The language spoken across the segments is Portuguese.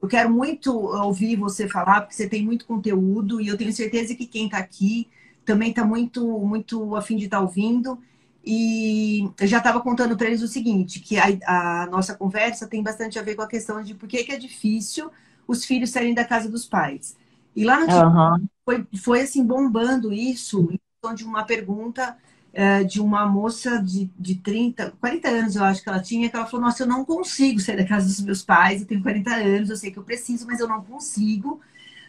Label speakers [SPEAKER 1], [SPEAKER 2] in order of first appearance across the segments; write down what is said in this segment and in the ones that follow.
[SPEAKER 1] Eu quero muito ouvir você falar, porque você tem muito conteúdo e eu tenho certeza que quem está aqui também está muito a fim de estar ouvindo. E eu já estava contando para eles o seguinte, que a nossa conversa tem bastante a ver com a questão de por que é difícil os filhos saírem da casa dos pais. E lá no
[SPEAKER 2] Aham.
[SPEAKER 1] foi assim, bombando isso, em função de uma pergunta de uma moça de 30, 40 anos, eu acho que ela tinha, que ela falou, nossa, eu não consigo sair da casa dos meus pais, eu tenho 40 anos, eu sei que eu preciso, mas eu não consigo.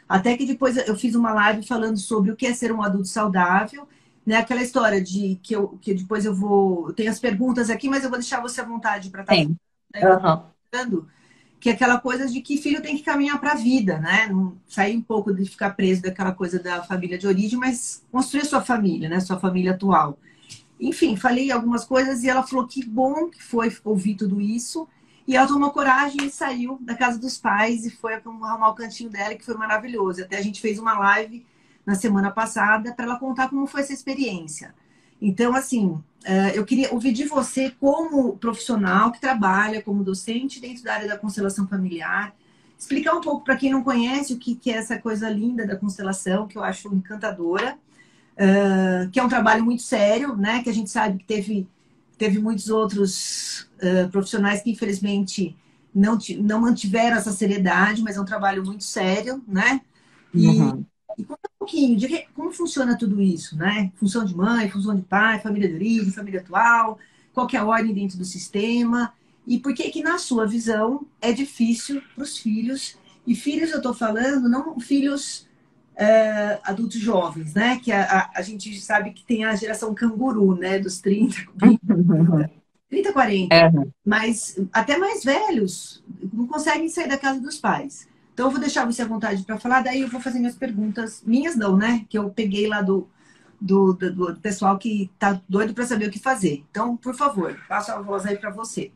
[SPEAKER 1] Até que depois eu fiz uma live falando sobre o que é ser um adulto saudável, né? Aquela história de que depois eu tenho as perguntas aqui, mas eu vou deixar você à vontade para estar falando,
[SPEAKER 2] Tem.
[SPEAKER 1] né, que eu tô
[SPEAKER 2] Aham.
[SPEAKER 1] falando, que é aquela coisa de que filho tem que caminhar para a vida, né? Não sair um pouco de ficar preso daquela coisa da família de origem, mas construir sua família, né? Sua família atual. Enfim, falei algumas coisas e ela falou que bom que foi ouvir tudo isso. E ela tomou coragem e saiu da casa dos pais e foi arrumar o cantinho dela, que foi maravilhoso. Até a gente fez uma live na semana passada para ela contar como foi essa experiência. Então, assim, eu queria ouvir de você, como profissional que trabalha como docente dentro da área da constelação familiar, explicar um pouco para quem não conhece o que é essa coisa linda da constelação, que eu acho encantadora, que é um trabalho muito sério, né? Que a gente sabe que teve muitos outros profissionais que, infelizmente, não mantiveram essa seriedade, mas é um trabalho muito sério, né? E,
[SPEAKER 2] Uhum.
[SPEAKER 1] e conta um pouquinho de como funciona tudo isso, né? Função de mãe, função de pai, família de origem, família atual, qual que é a ordem dentro do sistema, e por que que, na sua visão, é difícil para os filhos, e filhos eu estou falando, não filhos adultos jovens, né? Que a gente sabe que tem a geração canguru, né? Dos 30, 20, 30, 40.
[SPEAKER 2] É.
[SPEAKER 1] Mas até mais velhos não conseguem sair da casa dos pais. Então eu vou deixar você à vontade para falar, daí eu vou fazer minhas perguntas, minhas não, né? Que eu peguei lá do pessoal que tá doido para saber o que fazer. Então, por favor, passo a voz aí para você.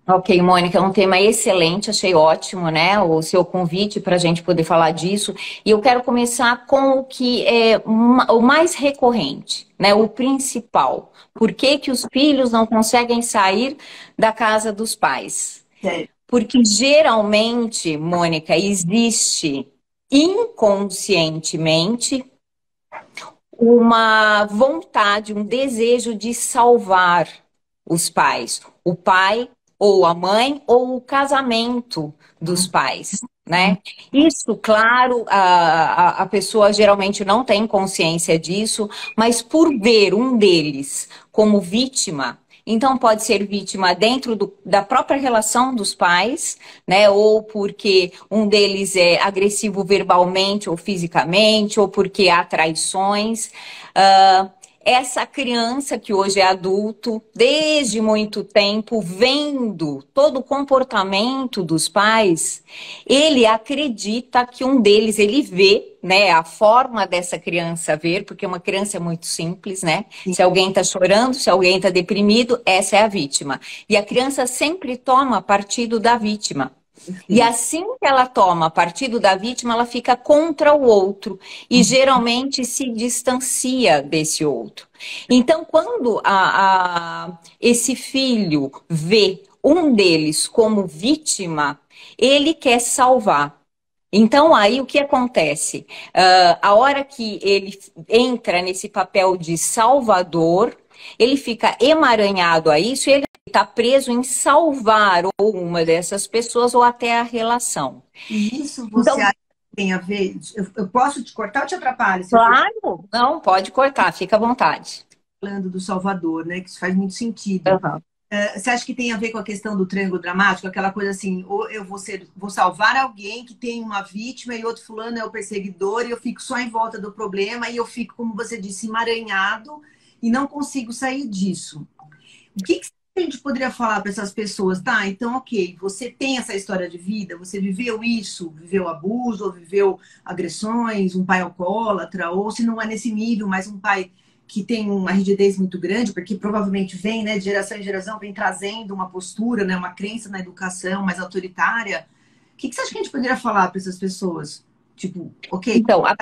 [SPEAKER 2] Ok, Mônica, é um tema excelente, achei ótimo, né? O seu convite para a gente poder falar disso. E eu quero começar com o que é o mais recorrente, né? O principal. Por que que os filhos não conseguem sair da casa dos pais?
[SPEAKER 1] Sério.
[SPEAKER 2] Porque geralmente, Mônica, existe inconscientemente uma vontade, um desejo de salvar os pais, o pai ou a mãe ou o casamento dos pais, né? Isso, claro, a pessoa geralmente não tem consciência disso, mas por ver um deles como vítima, então pode ser vítima dentro da própria relação dos pais, né? Ou porque um deles é agressivo verbalmente ou fisicamente, ou porque há traições. Ah, essa criança que hoje é adulto, desde muito tempo, vendo todo o comportamento dos pais, ele acredita que um deles, ele vê, né, a forma dessa criança ver, porque uma criança é muito simples, né? Se alguém está chorando, se alguém está deprimido, essa é a vítima. E a criança sempre toma partido da vítima. E
[SPEAKER 1] Sim.
[SPEAKER 2] assim que ela toma partido da vítima, ela fica contra o outro e geralmente se distancia desse outro. Então, quando esse filho vê um deles como vítima, ele quer salvar. Então, aí o que acontece? A hora que ele entra nesse papel de salvador, ele fica emaranhado a isso e ele está preso em salvar ou uma dessas pessoas ou até a relação.
[SPEAKER 1] E isso você
[SPEAKER 2] Então,
[SPEAKER 1] acha que tem a ver? Eu posso te cortar ou te atrapalho se eu for
[SPEAKER 2] claro, não, pode cortar, fica à vontade.
[SPEAKER 1] falando do Salvador, né? Que isso faz muito sentido.
[SPEAKER 2] Aham.
[SPEAKER 1] Você acha que tem a ver com a questão do triângulo dramático? Aquela coisa assim, ou eu vou salvar alguém que tem uma vítima e outro fulano é o perseguidor e eu fico só em volta do problema e eu fico, como você disse, emaranhado e não consigo sair disso. O que a gente poderia falar para essas pessoas? Tá, então, ok, você tem essa história de vida, você viveu isso, viveu abuso, ou viveu agressões, um pai alcoólatra, ou se não é nesse nível, mas um pai que tem uma rigidez muito grande, porque provavelmente vem, né, de geração em geração, vem trazendo uma postura, né, uma crença na educação mais autoritária. O que você acha que a gente poderia falar para essas pessoas? Tipo, ok,
[SPEAKER 2] Então, a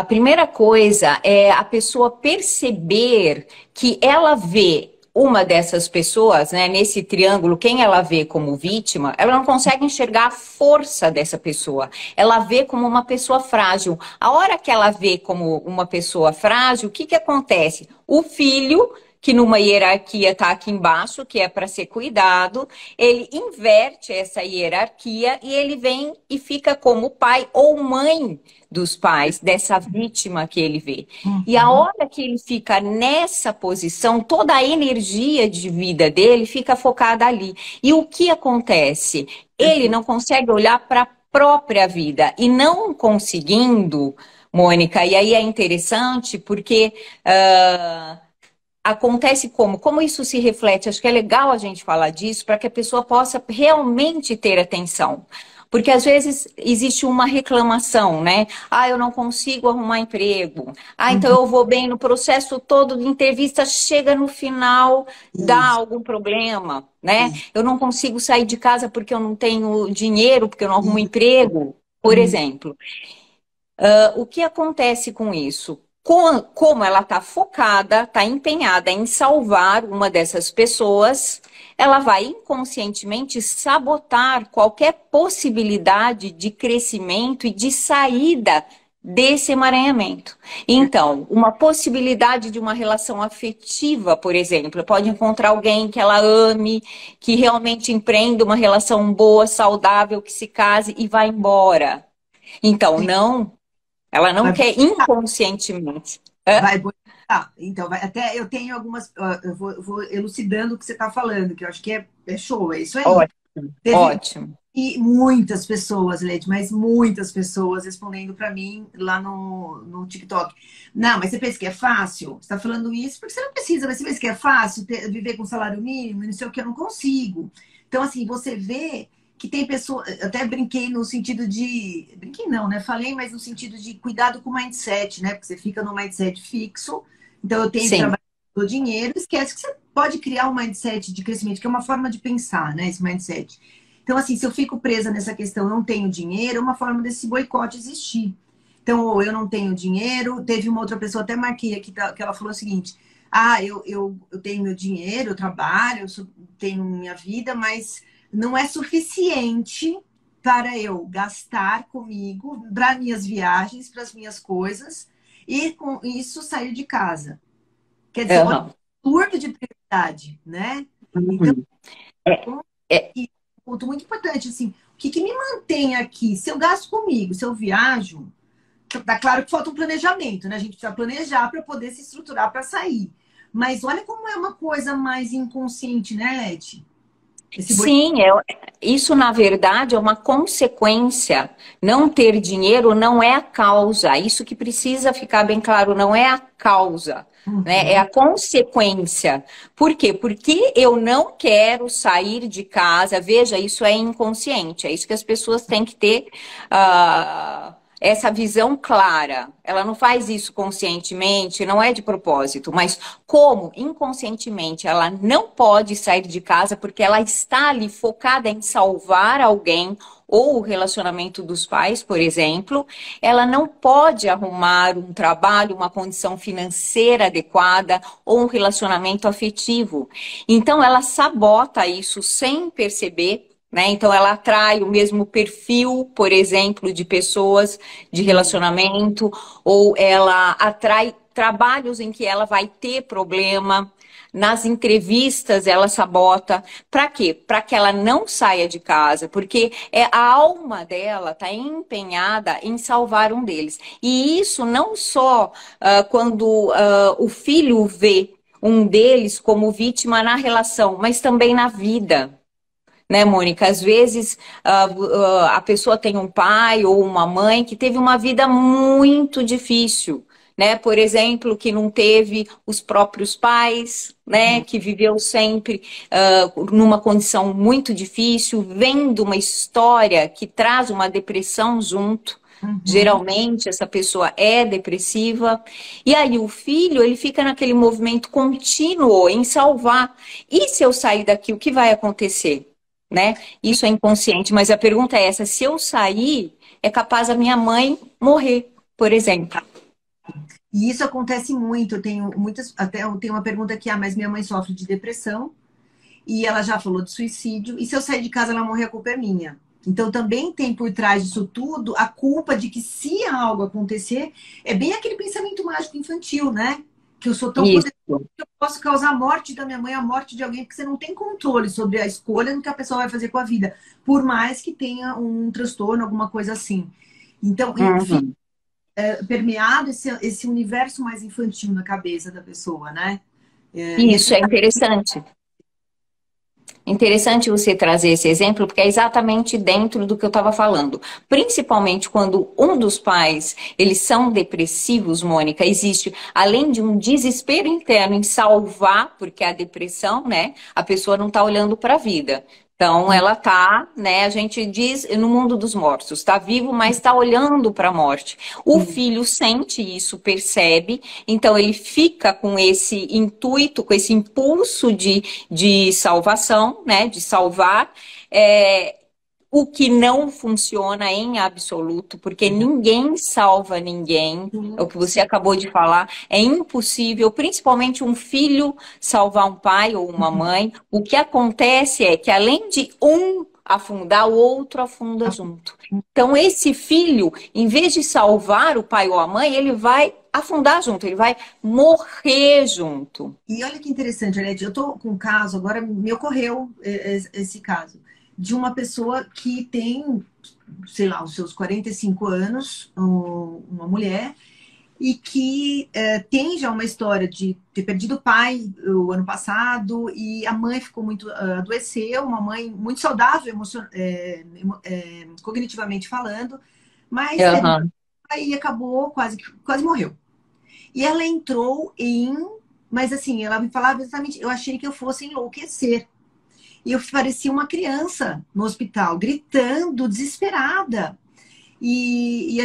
[SPEAKER 2] primeira coisa é a pessoa perceber que ela vê uma dessas pessoas, né, nesse triângulo, quem ela vê como vítima, ela não consegue enxergar a força dessa pessoa. Ela vê como uma pessoa frágil. A hora que ela vê como uma pessoa frágil, o que que acontece? O filho, que numa hierarquia está aqui embaixo, que é para ser cuidado, ele inverte essa hierarquia e ele vem e fica como pai ou mãe dos pais, dessa vítima que ele vê. E a hora que ele fica nessa posição, toda a energia de vida dele fica focada ali. E o que acontece? Ele não consegue olhar para a própria vida. E não conseguindo, Mônica, e aí é interessante porque acontece como isso se reflete? Acho que é legal a gente falar disso para que a pessoa possa realmente ter atenção. Porque às vezes existe uma reclamação, né? Ah, eu não consigo arrumar emprego. Ah, então eu vou bem no processo todo de entrevista, chega no final, dá algum problema, né? Eu não consigo sair de casa porque eu não tenho dinheiro, porque eu não arrumo emprego, por exemplo. O que acontece com isso? Como ela está focada, está empenhada em salvar uma dessas pessoas, ela vai inconscientemente sabotar qualquer possibilidade de crescimento e de saída desse emaranhamento. Então, uma possibilidade de uma relação afetiva, por exemplo, pode encontrar alguém que ela ame, que realmente empreenda uma relação boa, saudável, que se case e vá embora. Então, não. Ela não quer inconscientemente.
[SPEAKER 1] Vai boicotar. Então, até eu tenho algumas. Eu vou elucidando o que você está falando, que eu acho que é show, é isso aí.
[SPEAKER 2] Ótimo, ótimo.
[SPEAKER 1] E muitas pessoas, Lede, mas muitas pessoas respondendo para mim lá no TikTok. Não, mas você pensa que é fácil? Você está falando isso porque você não precisa, mas você pensa que é fácil viver com salário mínimo? Não sei o que, eu não consigo. Então, assim, você vê que tem pessoas. Até brinquei no sentido de. Brinquei não, né? Falei, mas no sentido de cuidado com o mindset, né? Porque você fica no mindset fixo. Então, eu tenho que trabalhar com o dinheiro. Esquece que você pode criar um mindset de crescimento, que é uma forma de pensar, né? Esse mindset. Então, assim, se eu fico presa nessa questão, não tenho dinheiro, é uma forma desse boicote existir. Então, ou eu não tenho dinheiro. Teve uma outra pessoa, até marquei aqui, que ela falou o seguinte: ah, eu tenho meu dinheiro, eu trabalho, tenho minha vida, mas não é suficiente para eu gastar comigo, para minhas viagens, para as minhas coisas, e com isso sair de casa. Quer dizer, olha um absurdo de prioridade, né? Então, um ponto muito importante, assim, o que me mantém aqui? Se eu gasto comigo, se eu viajo, tá claro que falta um planejamento, né? A gente precisa planejar para poder se estruturar para sair. Mas olha como é uma coisa mais inconsciente, né, Leti?
[SPEAKER 2] Sim, isso na verdade é uma consequência. Não ter dinheiro não é a causa. Isso que precisa ficar bem claro, não é a causa, né? É a consequência. Por quê? Porque eu não quero sair de casa. Veja, isso é inconsciente. É isso que as pessoas têm que ter essa visão clara. Ela não faz isso conscientemente, não é de propósito, mas como inconscientemente ela não pode sair de casa porque ela está ali focada em salvar alguém ou o relacionamento dos pais, por exemplo, ela não pode arrumar um trabalho, uma condição financeira adequada ou um relacionamento afetivo. Então ela sabota isso sem perceber. Né? Então, ela atrai o mesmo perfil, por exemplo, de pessoas de relacionamento, ou ela atrai trabalhos em que ela vai ter problema. Nas entrevistas, ela sabota. Para quê? Para que ela não saia de casa, porque a alma dela está empenhada em salvar um deles. E isso não só quando o filho vê um deles como vítima na relação, mas também na vida. Né, Mônica? Às vezes a pessoa tem um pai ou uma mãe que teve uma vida muito difícil, né? Por exemplo, que não teve os próprios pais, né? Que viveu sempre numa condição muito difícil, vendo uma história que traz uma depressão junto. Geralmente essa pessoa é depressiva e aí o filho ele fica naquele movimento contínuo em salvar. E se eu sair daqui, o que vai acontecer? Né? Isso é inconsciente, mas a pergunta é essa: se eu sair, é capaz a minha mãe morrer, por exemplo.
[SPEAKER 1] E isso acontece muito. Eu tenho muitas, até eu tenho uma pergunta aqui, mas minha mãe sofre de depressão e ela já falou de suicídio. E se eu sair de casa ela morrer, a culpa é minha. Então também tem por trás disso tudo a culpa de que se algo acontecer, é bem aquele pensamento mágico infantil, né? Que eu sou tão poderoso
[SPEAKER 2] Isso.
[SPEAKER 1] que eu posso causar a morte da minha mãe, a morte de alguém, porque você não tem controle sobre a escolha do que a pessoa vai fazer com a vida, por mais que tenha um transtorno, alguma coisa assim. Então, enfim,
[SPEAKER 2] Uhum.
[SPEAKER 1] permeado esse universo mais infantil na cabeça da pessoa, né? E
[SPEAKER 2] Isso
[SPEAKER 1] esse
[SPEAKER 2] é interessante. Interessante você trazer esse exemplo, porque é exatamente dentro do que eu estava falando. Principalmente quando um dos pais, eles são depressivos, Mônica, existe, além de um desespero interno em salvar, porque a depressão, né, a pessoa não está olhando para a vida. Então, ela tá, né, a gente diz no mundo dos mortos, está vivo, mas está olhando para a morte. O filho sente isso, percebe, então ele fica com esse intuito, com esse impulso de salvação, né, de salvar, é, o que não funciona em absoluto, porque ninguém salva ninguém, é o que você acabou de falar, é impossível, principalmente um filho salvar um pai ou uma mãe. O que acontece é que além de um afundar, o outro afunda junto. Então, esse filho, em vez de salvar o pai ou a mãe, ele vai afundar junto, ele vai morrer junto.
[SPEAKER 1] E olha que interessante, Arete, eu tô com um caso, agora me ocorreu esse caso, de uma pessoa que tem, sei lá, os seus 45 anos, uma mulher, e que tem já uma história de ter perdido o pai o ano passado, e a mãe ficou muito, adoeceu, uma mãe muito saudável, cognitivamente falando, mas teve
[SPEAKER 2] Aham.
[SPEAKER 1] aí acabou, quase morreu. E ela entrou em. Mas assim, ela me falava exatamente. Eu achei que eu fosse enlouquecer. E eu parecia uma criança no hospital, gritando, desesperada. E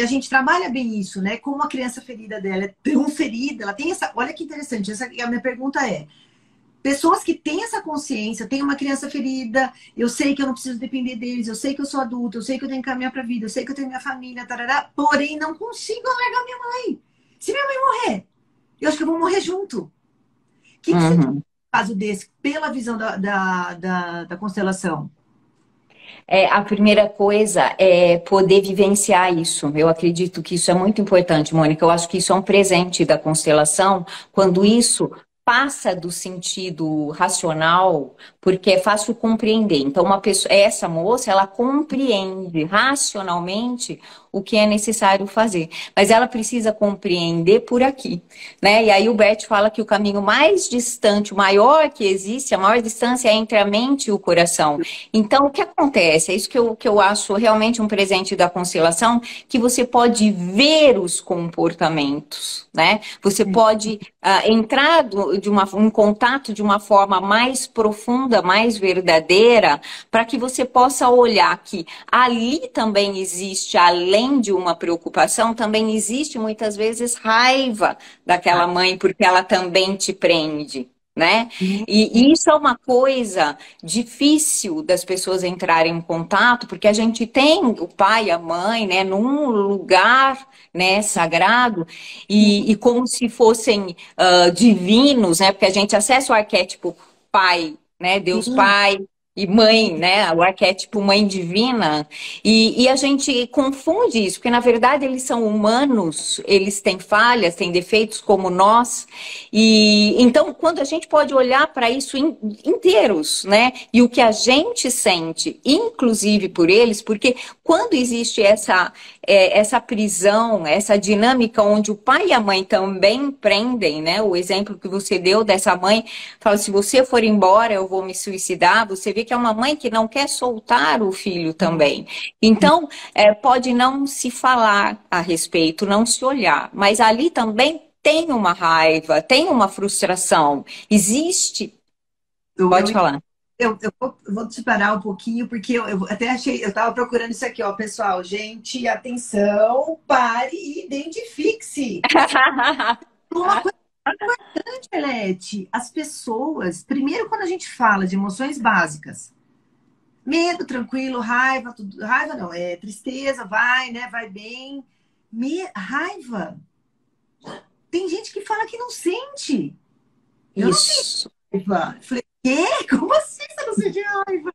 [SPEAKER 1] a gente trabalha bem isso, né? Como a criança ferida dela é tão ferida, ela tem essa. Olha que interessante, a minha pergunta é: pessoas que têm essa consciência, tem uma criança ferida, eu sei que eu não preciso depender deles, eu sei que eu sou adulta, eu sei que eu tenho que caminhar para a vida, eu sei que eu tenho minha família, tarará, porém não consigo largar minha mãe. Se minha mãe morrer, eu acho que eu vou morrer junto. O que você tem
[SPEAKER 2] Uhum.
[SPEAKER 1] no caso desse, pela visão da constelação?
[SPEAKER 2] É, a primeira coisa é poder vivenciar isso. Eu acredito que isso é muito importante, Mônica. Eu acho que isso é um presente da constelação, quando isso passa do sentido racional, porque é fácil compreender. Então, uma pessoa, essa moça, ela compreende racionalmente o que é necessário fazer, mas ela precisa compreender por aqui, né? E aí o Bert fala que o caminho mais distante, o maior que existe, a maior distância é entre a mente e o coração. Então, o que acontece? É isso que eu acho realmente um presente da constelação, que você pode ver os comportamentos, né? Você pode entrar em contato de uma forma mais profunda, mais verdadeira, para que você possa olhar que ali também existe, além de uma preocupação, também existe muitas vezes raiva daquela mãe, porque ela também te prende. Né? E isso é uma coisa difícil das pessoas entrarem em contato, porque a gente tem o pai e a mãe, né, num lugar, né, sagrado, e como se fossem divinos, né, porque a gente acessa o arquétipo pai, né, Deus
[SPEAKER 1] Sim,
[SPEAKER 2] Pai, e mãe, né? O arquétipo mãe divina. E a gente confunde isso, porque na verdade eles são humanos, eles têm falhas, têm defeitos como nós. E então, quando a gente pode olhar para isso inteiros, né? E o que a gente sente, inclusive por eles, porque quando existe essa prisão, essa dinâmica onde o pai e a mãe também prendem, né? O exemplo que você deu dessa mãe, fala, se você for embora, eu vou me suicidar. Você vê que é uma mãe que não quer soltar o filho também. Então, pode não se falar a respeito, não se olhar, mas ali também tem uma raiva, tem uma frustração. Existe.
[SPEAKER 1] eu, eu,
[SPEAKER 2] Pode falar.
[SPEAKER 1] eu vou te parar um pouquinho, porque eu até achei, eu estava procurando isso aqui, ó, pessoal. Gente, atenção, pare e identifique-se. Uma coisa importante, Elete, as pessoas, primeiro quando a gente fala de emoções básicas, medo, tranquilo, raiva, tudo, raiva não, é tristeza, vai, né, vai bem. Raiva. tem gente que fala que não sente. Eu não tenho
[SPEAKER 2] Isso.
[SPEAKER 1] raiva. Eu falei, quê? Como assim você não sente raiva?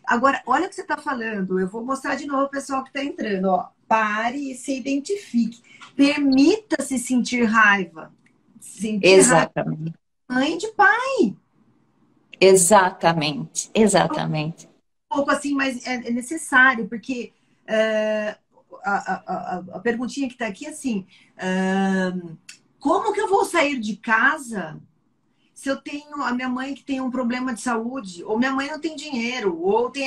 [SPEAKER 1] Agora, olha o que você está falando. Eu vou mostrar de novo o pessoal que está entrando. Ó. Pare e se identifique. Permita-se sentir raiva. Sentir raiva
[SPEAKER 2] Exatamente.
[SPEAKER 1] de mãe e de pai.
[SPEAKER 2] Exatamente. Exatamente.
[SPEAKER 1] Um pouco assim, mas é necessário, porque a perguntinha que está aqui é assim: como que eu vou sair de casa se eu tenho a minha mãe que tem um problema de saúde, ou minha mãe não tem dinheiro, ou tem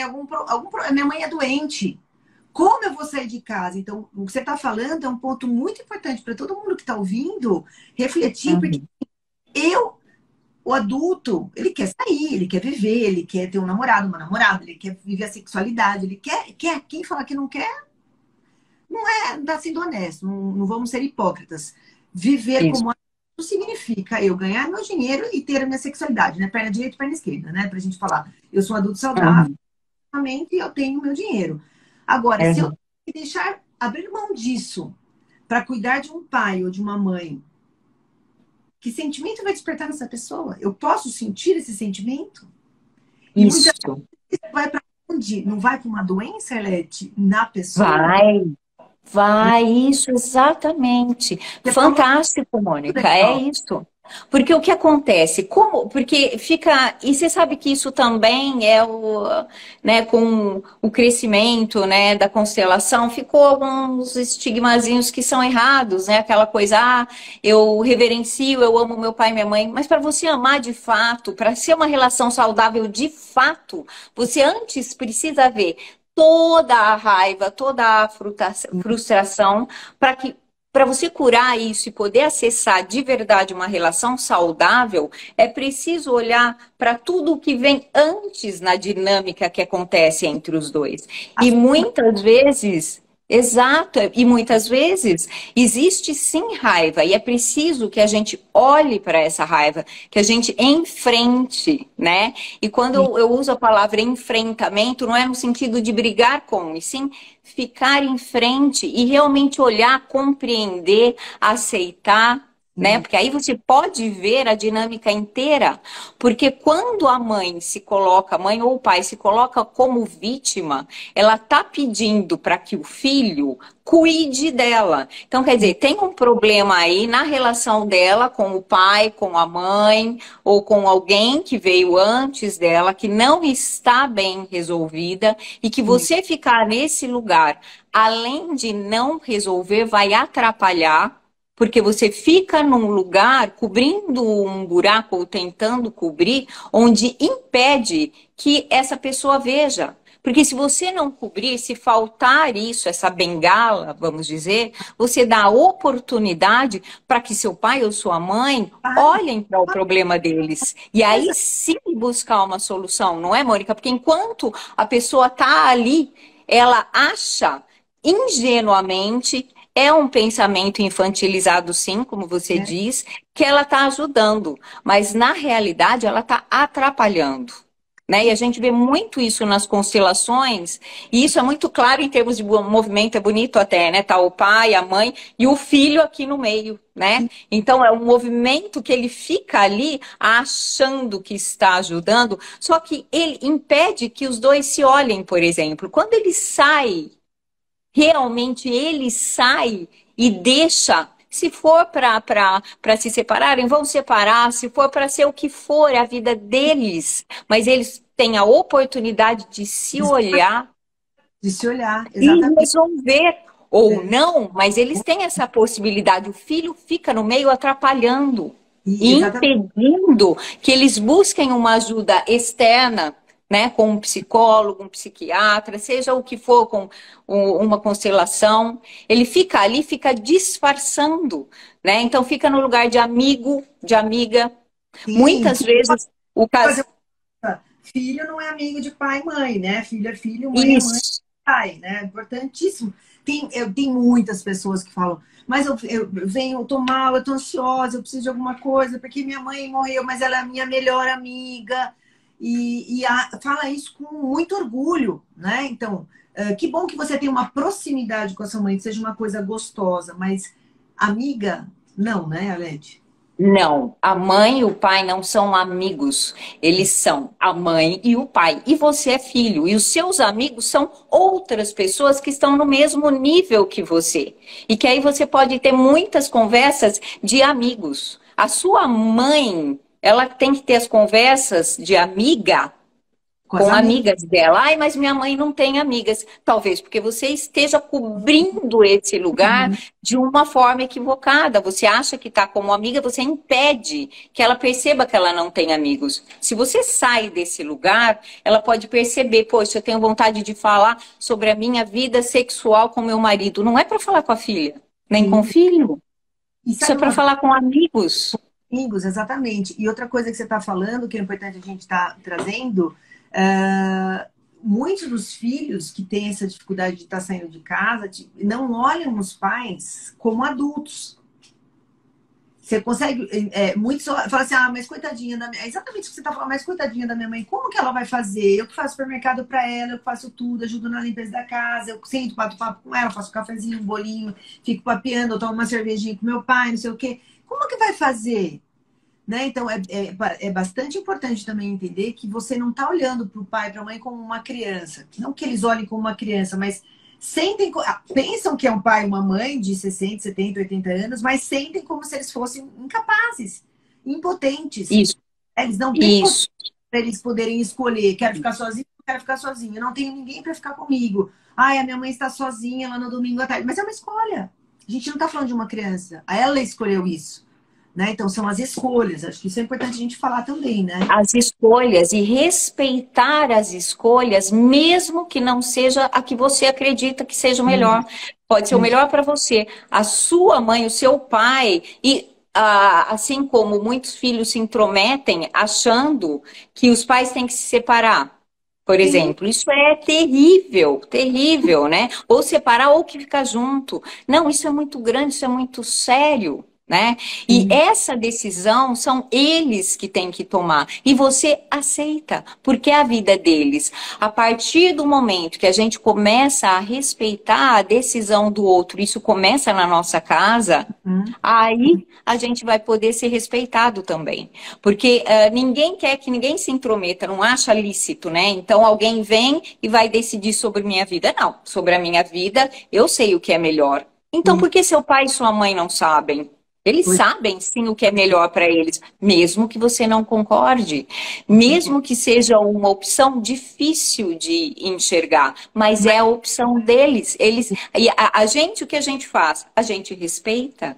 [SPEAKER 1] minha mãe é doente? Como eu vou sair de casa? Então, o que você está falando é um ponto muito importante para todo mundo que está ouvindo refletir, porque
[SPEAKER 2] Uhum.
[SPEAKER 1] eu, o adulto, ele quer sair, ele quer viver, ele quer ter um namorado, uma namorada, ele quer viver a sexualidade, ele quer. Quem fala que não quer, não está sendo honesto, não vamos ser hipócritas. Viver
[SPEAKER 2] Isso.
[SPEAKER 1] como adulto significa eu ganhar meu dinheiro e ter a minha sexualidade, né? Perna direita e perna esquerda, né? Pra gente falar, eu sou um adulto saudável,
[SPEAKER 2] Uhum.
[SPEAKER 1] e eu tenho meu dinheiro. Agora, se eu
[SPEAKER 2] Uhum.
[SPEAKER 1] deixar abrir mão disso para cuidar de um pai ou de uma mãe, que sentimento vai despertar nessa pessoa? Eu posso sentir esse sentimento? E muitas
[SPEAKER 2] Isso.
[SPEAKER 1] vezes vai para onde? Não vai para uma doença, Elete, na pessoa?
[SPEAKER 2] Vai. Vai, isso, exatamente.
[SPEAKER 1] Você falou
[SPEAKER 2] Fantástico,
[SPEAKER 1] muito
[SPEAKER 2] Mônica, é
[SPEAKER 1] legal.
[SPEAKER 2] isso. Porque o que acontece? Porque fica. E você sabe que isso também é né, com o crescimento, né, da constelação, ficou alguns estigmazinhos que são errados, né? Aquela coisa, eu reverencio, eu amo meu pai e minha mãe, mas para você amar de fato, para ser uma relação saudável de fato, você antes precisa ver toda a raiva, toda a frustração, para que para você curar isso e poder acessar de verdade uma relação saudável, é preciso olhar para tudo o que vem antes na dinâmica que acontece entre os dois. E
[SPEAKER 1] As-
[SPEAKER 2] muitas vezes, exato, e muitas vezes existe sim raiva, e é preciso que a gente olhe para essa raiva, que a gente enfrente, né? E quando eu uso a palavra enfrentamento, não é no sentido de brigar com, e sim ficar em frente e realmente olhar, compreender, aceitar, né? Porque aí você pode ver a dinâmica inteira. Porque quando a mãe se coloca, a mãe ou o pai se coloca como vítima, ela está pedindo para que o filho cuide dela. Então, quer dizer, tem um problema aí na relação dela com o pai, com a mãe, ou com alguém que veio antes dela, que não está bem resolvida, e que você ficar nesse lugar, além de não resolver, vai atrapalhar, porque você fica num lugar cobrindo um buraco ou tentando cobrir, onde impede que essa pessoa veja. Porque se você não cobrir, se faltar isso, essa bengala, vamos dizer, você dá a oportunidade para que seu pai ou sua mãe olhem para o problema deles. E aí sim buscar uma solução, não é, Mônica? Porque enquanto a pessoa está ali, ela acha ingenuamente, é um pensamento infantilizado, sim, como você
[SPEAKER 1] É,
[SPEAKER 2] diz, que ela está ajudando, mas na realidade ela está atrapalhando. Né? E a gente vê muito isso nas constelações, e isso é muito claro em termos de movimento, é bonito até, né? Tá o pai, a mãe e o filho aqui no meio, né? Então é um movimento que ele fica ali achando que está ajudando, só que ele impede que os dois se olhem, por exemplo. Quando ele sai, realmente ele sai e deixa. Se for para se separarem, vão separar. Se for para ser o que for, é a vida deles. Mas eles têm a oportunidade de se olhar
[SPEAKER 1] de se olhar,
[SPEAKER 2] e
[SPEAKER 1] exatamente.
[SPEAKER 2] resolver. Ou
[SPEAKER 1] É,
[SPEAKER 2] não, mas eles têm essa possibilidade. O filho fica no meio atrapalhando e
[SPEAKER 1] exatamente.
[SPEAKER 2] impedindo que eles busquem uma ajuda externa, né, com um psicólogo, um psiquiatra, seja o que for, com uma constelação. Ele fica ali, fica disfarçando, né? Então fica no lugar de amigo, de amiga.
[SPEAKER 1] Sim,
[SPEAKER 2] Muitas vezes o
[SPEAKER 1] fazer
[SPEAKER 2] caso.
[SPEAKER 1] filho não é amigo de pai e mãe, né? Filho é filho, mãe é mãe,
[SPEAKER 2] Isso.
[SPEAKER 1] pai, né? Importantíssimo. Tem muitas pessoas que falam, mas eu venho, eu tô mal, eu tô ansiosa, eu preciso de alguma coisa, porque minha mãe morreu, mas ela é a minha melhor amiga. Fala isso com muito orgulho, né? Então, que bom que você tem uma proximidade com a sua mãe, que seja uma coisa gostosa, mas amiga, Não, né, Alete?
[SPEAKER 2] Não, a mãe e o pai não são amigos, eles são a mãe e o pai. E você é filho, e os seus amigos são outras pessoas que estão no mesmo nível que você. E que aí você pode ter muitas conversas de amigos. A sua mãe, ela tem que ter as conversas de amiga
[SPEAKER 1] Com as
[SPEAKER 2] com
[SPEAKER 1] amigas.
[SPEAKER 2] amigas dela. Ai, mas minha mãe não tem amigas. Talvez porque você esteja cobrindo esse lugar
[SPEAKER 1] Uhum.
[SPEAKER 2] de uma forma equivocada. Você acha que está como amiga, você impede que ela perceba que ela não tem amigos. Se você sai desse lugar, ela pode perceber, poxa, eu tenho vontade de falar sobre a minha vida sexual com meu marido. Não é para falar com a filha, nem com o
[SPEAKER 1] Sim.
[SPEAKER 2] filho.
[SPEAKER 1] E
[SPEAKER 2] Isso é
[SPEAKER 1] sabe
[SPEAKER 2] para
[SPEAKER 1] uma
[SPEAKER 2] falar com amigos.
[SPEAKER 1] amigos, exatamente. E outra coisa que você está falando, que é importante a gente estar trazendo, muitos dos filhos que têm essa dificuldade de estar saindo de casa não olham os pais como adultos. Você consegue. Muitos falam assim, mas coitadinha da minha. É exatamente o que você está falando, mas coitadinha da minha mãe, como que ela vai fazer? Eu que faço supermercado para ela, eu faço tudo, ajudo na limpeza da casa, eu sento, bato papo com ela, faço um cafezinho, um bolinho, fico papeando, eu tomo uma cervejinha com meu pai, não sei o quê. Como que vai fazer? Né? Então, é bastante importante também entender que você não está olhando para o pai e para a mãe como uma criança. Não que eles olhem como uma criança, mas pensam que é um pai e uma mãe de 60, 70, 80 anos, mas sentem como se eles fossem incapazes, impotentes.
[SPEAKER 2] Isso,
[SPEAKER 1] Eles não têm poder
[SPEAKER 2] isso.
[SPEAKER 1] para eles poderem escolher, quero ficar sozinho, quero ficar sozinho, eu não tenho ninguém para ficar comigo. Ai, a minha mãe está sozinha lá no domingo à tarde. Mas é uma escolha. A gente não está falando de uma criança. Ela escolheu isso. Né? Então, são as escolhas. Acho que isso é importante a gente falar também, né?
[SPEAKER 2] As escolhas e respeitar as escolhas, mesmo que não seja a que você acredita que seja o melhor. Pode ser o melhor para você. A sua mãe, o seu pai, e assim como muitos filhos se intrometem achando que os pais têm que se separar. Por
[SPEAKER 1] Sim.
[SPEAKER 2] exemplo, isso é terrível, terrível, né? Ou separar ou que ficar junto. Não, isso é muito grande, isso é muito sério, né? E
[SPEAKER 1] Sim.
[SPEAKER 2] essa decisão são eles que têm que tomar. E você aceita, porque é a vida deles. A partir do momento que a gente começa a respeitar a decisão do outro, isso começa na nossa casa, aí a gente vai poder ser respeitado também. Porque ninguém quer que ninguém se intrometa, não acha lícito, né? Então alguém vem e vai decidir sobre minha vida. Não, sobre a minha vida, eu sei o que é melhor. Então
[SPEAKER 1] Sim.
[SPEAKER 2] por que seu pai e sua mãe não sabem? Eles
[SPEAKER 1] Pois
[SPEAKER 2] sabem sim o que é melhor para eles, mesmo que você não concorde, mesmo que seja uma opção difícil de enxergar, mas é a opção deles. E a gente, o que a gente faz? A gente respeita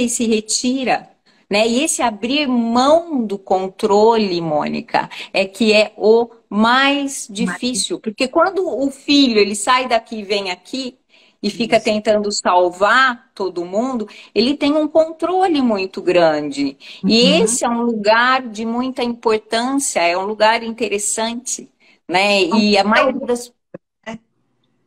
[SPEAKER 2] e se retira. Né? E esse abrir mão do controle, Mônica, é que é o mais
[SPEAKER 1] mas
[SPEAKER 2] difícil. Porque quando o filho ele sai daqui e vem aqui, e fica
[SPEAKER 1] isso.
[SPEAKER 2] tentando salvar todo mundo, ele tem um controle muito grande. E
[SPEAKER 1] Uhum.
[SPEAKER 2] esse é um lugar de muita importância, é um lugar interessante, né?
[SPEAKER 1] É um
[SPEAKER 2] E a maioria
[SPEAKER 1] pseudo,
[SPEAKER 2] das...
[SPEAKER 1] né?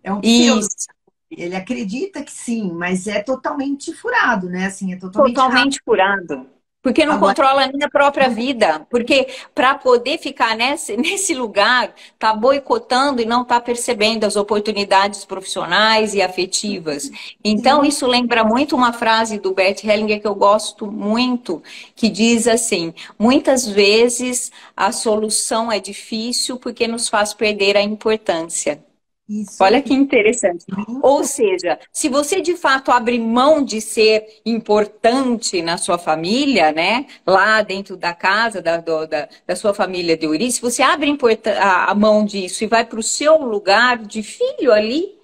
[SPEAKER 1] É um pseudo.
[SPEAKER 2] Isso,
[SPEAKER 1] Ele acredita que sim, mas é totalmente furado, né? Assim, é totalmente errado.
[SPEAKER 2] totalmente curado. Porque não
[SPEAKER 1] Agora,
[SPEAKER 2] controla nem a própria vida. Porque para poder ficar nesse lugar, tá boicotando e não tá percebendo as oportunidades profissionais e afetivas. Então,
[SPEAKER 1] sim,
[SPEAKER 2] isso lembra muito uma frase do Bert Hellinger que eu gosto muito, que diz assim: muitas vezes a solução é difícil porque nos faz perder a importância.
[SPEAKER 1] isso
[SPEAKER 2] Olha
[SPEAKER 1] aí.
[SPEAKER 2] que interessante. Ou
[SPEAKER 1] Muito.
[SPEAKER 2] seja, se você de fato abre mão de ser importante na sua família, né? Lá dentro da casa, da sua família de origem, se você abre a mão disso e vai para o seu lugar de filho ali,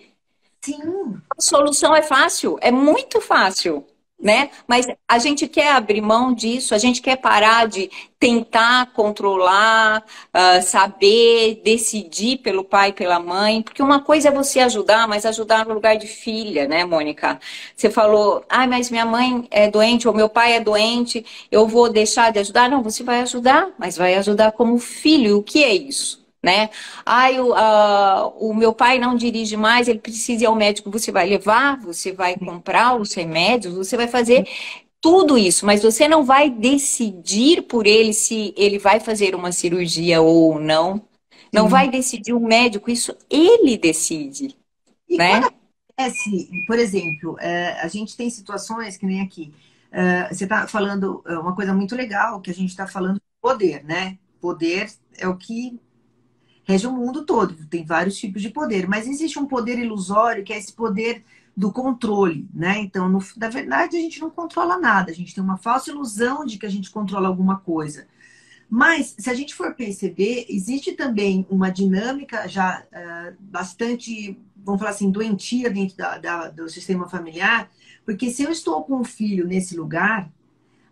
[SPEAKER 1] Sim,
[SPEAKER 2] a solução é fácil, é muito fácil, né? Mas a gente quer abrir mão disso, a gente quer parar de tentar controlar, saber, decidir pelo pai e pela mãe, porque uma coisa é você ajudar, mas ajudar no lugar de filha, né, Mônica? Você falou, mas minha mãe é doente ou meu pai é doente, eu vou deixar de ajudar? Não, você vai ajudar, mas vai ajudar como filho. O que é isso? Né? O meu pai não dirige mais, ele precisa ir ao médico. Você vai levar, você vai comprar os remédios, você vai fazer tudo isso, mas você não vai decidir por ele se ele vai fazer uma cirurgia ou não. Não
[SPEAKER 1] sim.
[SPEAKER 2] vai decidir o médico, isso ele decide,
[SPEAKER 1] E quando
[SPEAKER 2] né?
[SPEAKER 1] Por exemplo, a gente tem situações que nem aqui. Você está falando uma coisa muito legal, que a gente está falando de poder, né? Poder é o que rege o mundo todo. Tem vários tipos de poder, mas existe um poder ilusório, que é esse poder do controle, né? Então, na verdade, a gente não controla nada. A gente tem uma falsa ilusão de que a gente controla alguma coisa. Mas, se a gente for perceber, existe também uma dinâmica já bastante, vamos falar assim, doentia dentro do sistema familiar, porque se eu estou com um filho nesse lugar,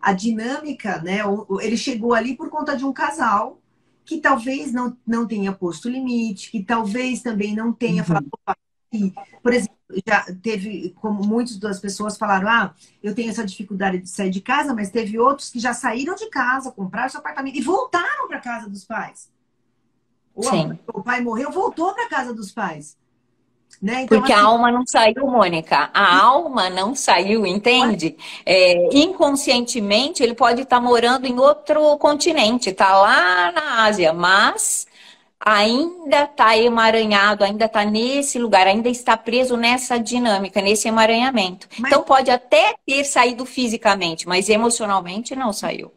[SPEAKER 1] a dinâmica, né? Ele chegou ali por conta de um casal que talvez não tenha posto limite, que talvez também não tenha falado. Por exemplo, já teve, como muitas das pessoas falaram, eu tenho essa dificuldade de sair de casa, mas teve outros que já saíram de casa, compraram seu apartamento e voltaram para casa dos pais. O pai morreu, voltou para casa dos pais. Né? Então,
[SPEAKER 2] porque
[SPEAKER 1] assim,
[SPEAKER 2] a alma não saiu, Mônica. A alma não saiu, entende? Inconscientemente, ele pode estar morando em outro continente, está lá na Ásia, mas ainda está emaranhado, ainda está nesse lugar, ainda está preso nessa dinâmica, nesse emaranhamento. Então pode até ter saído fisicamente, mas emocionalmente não saiu.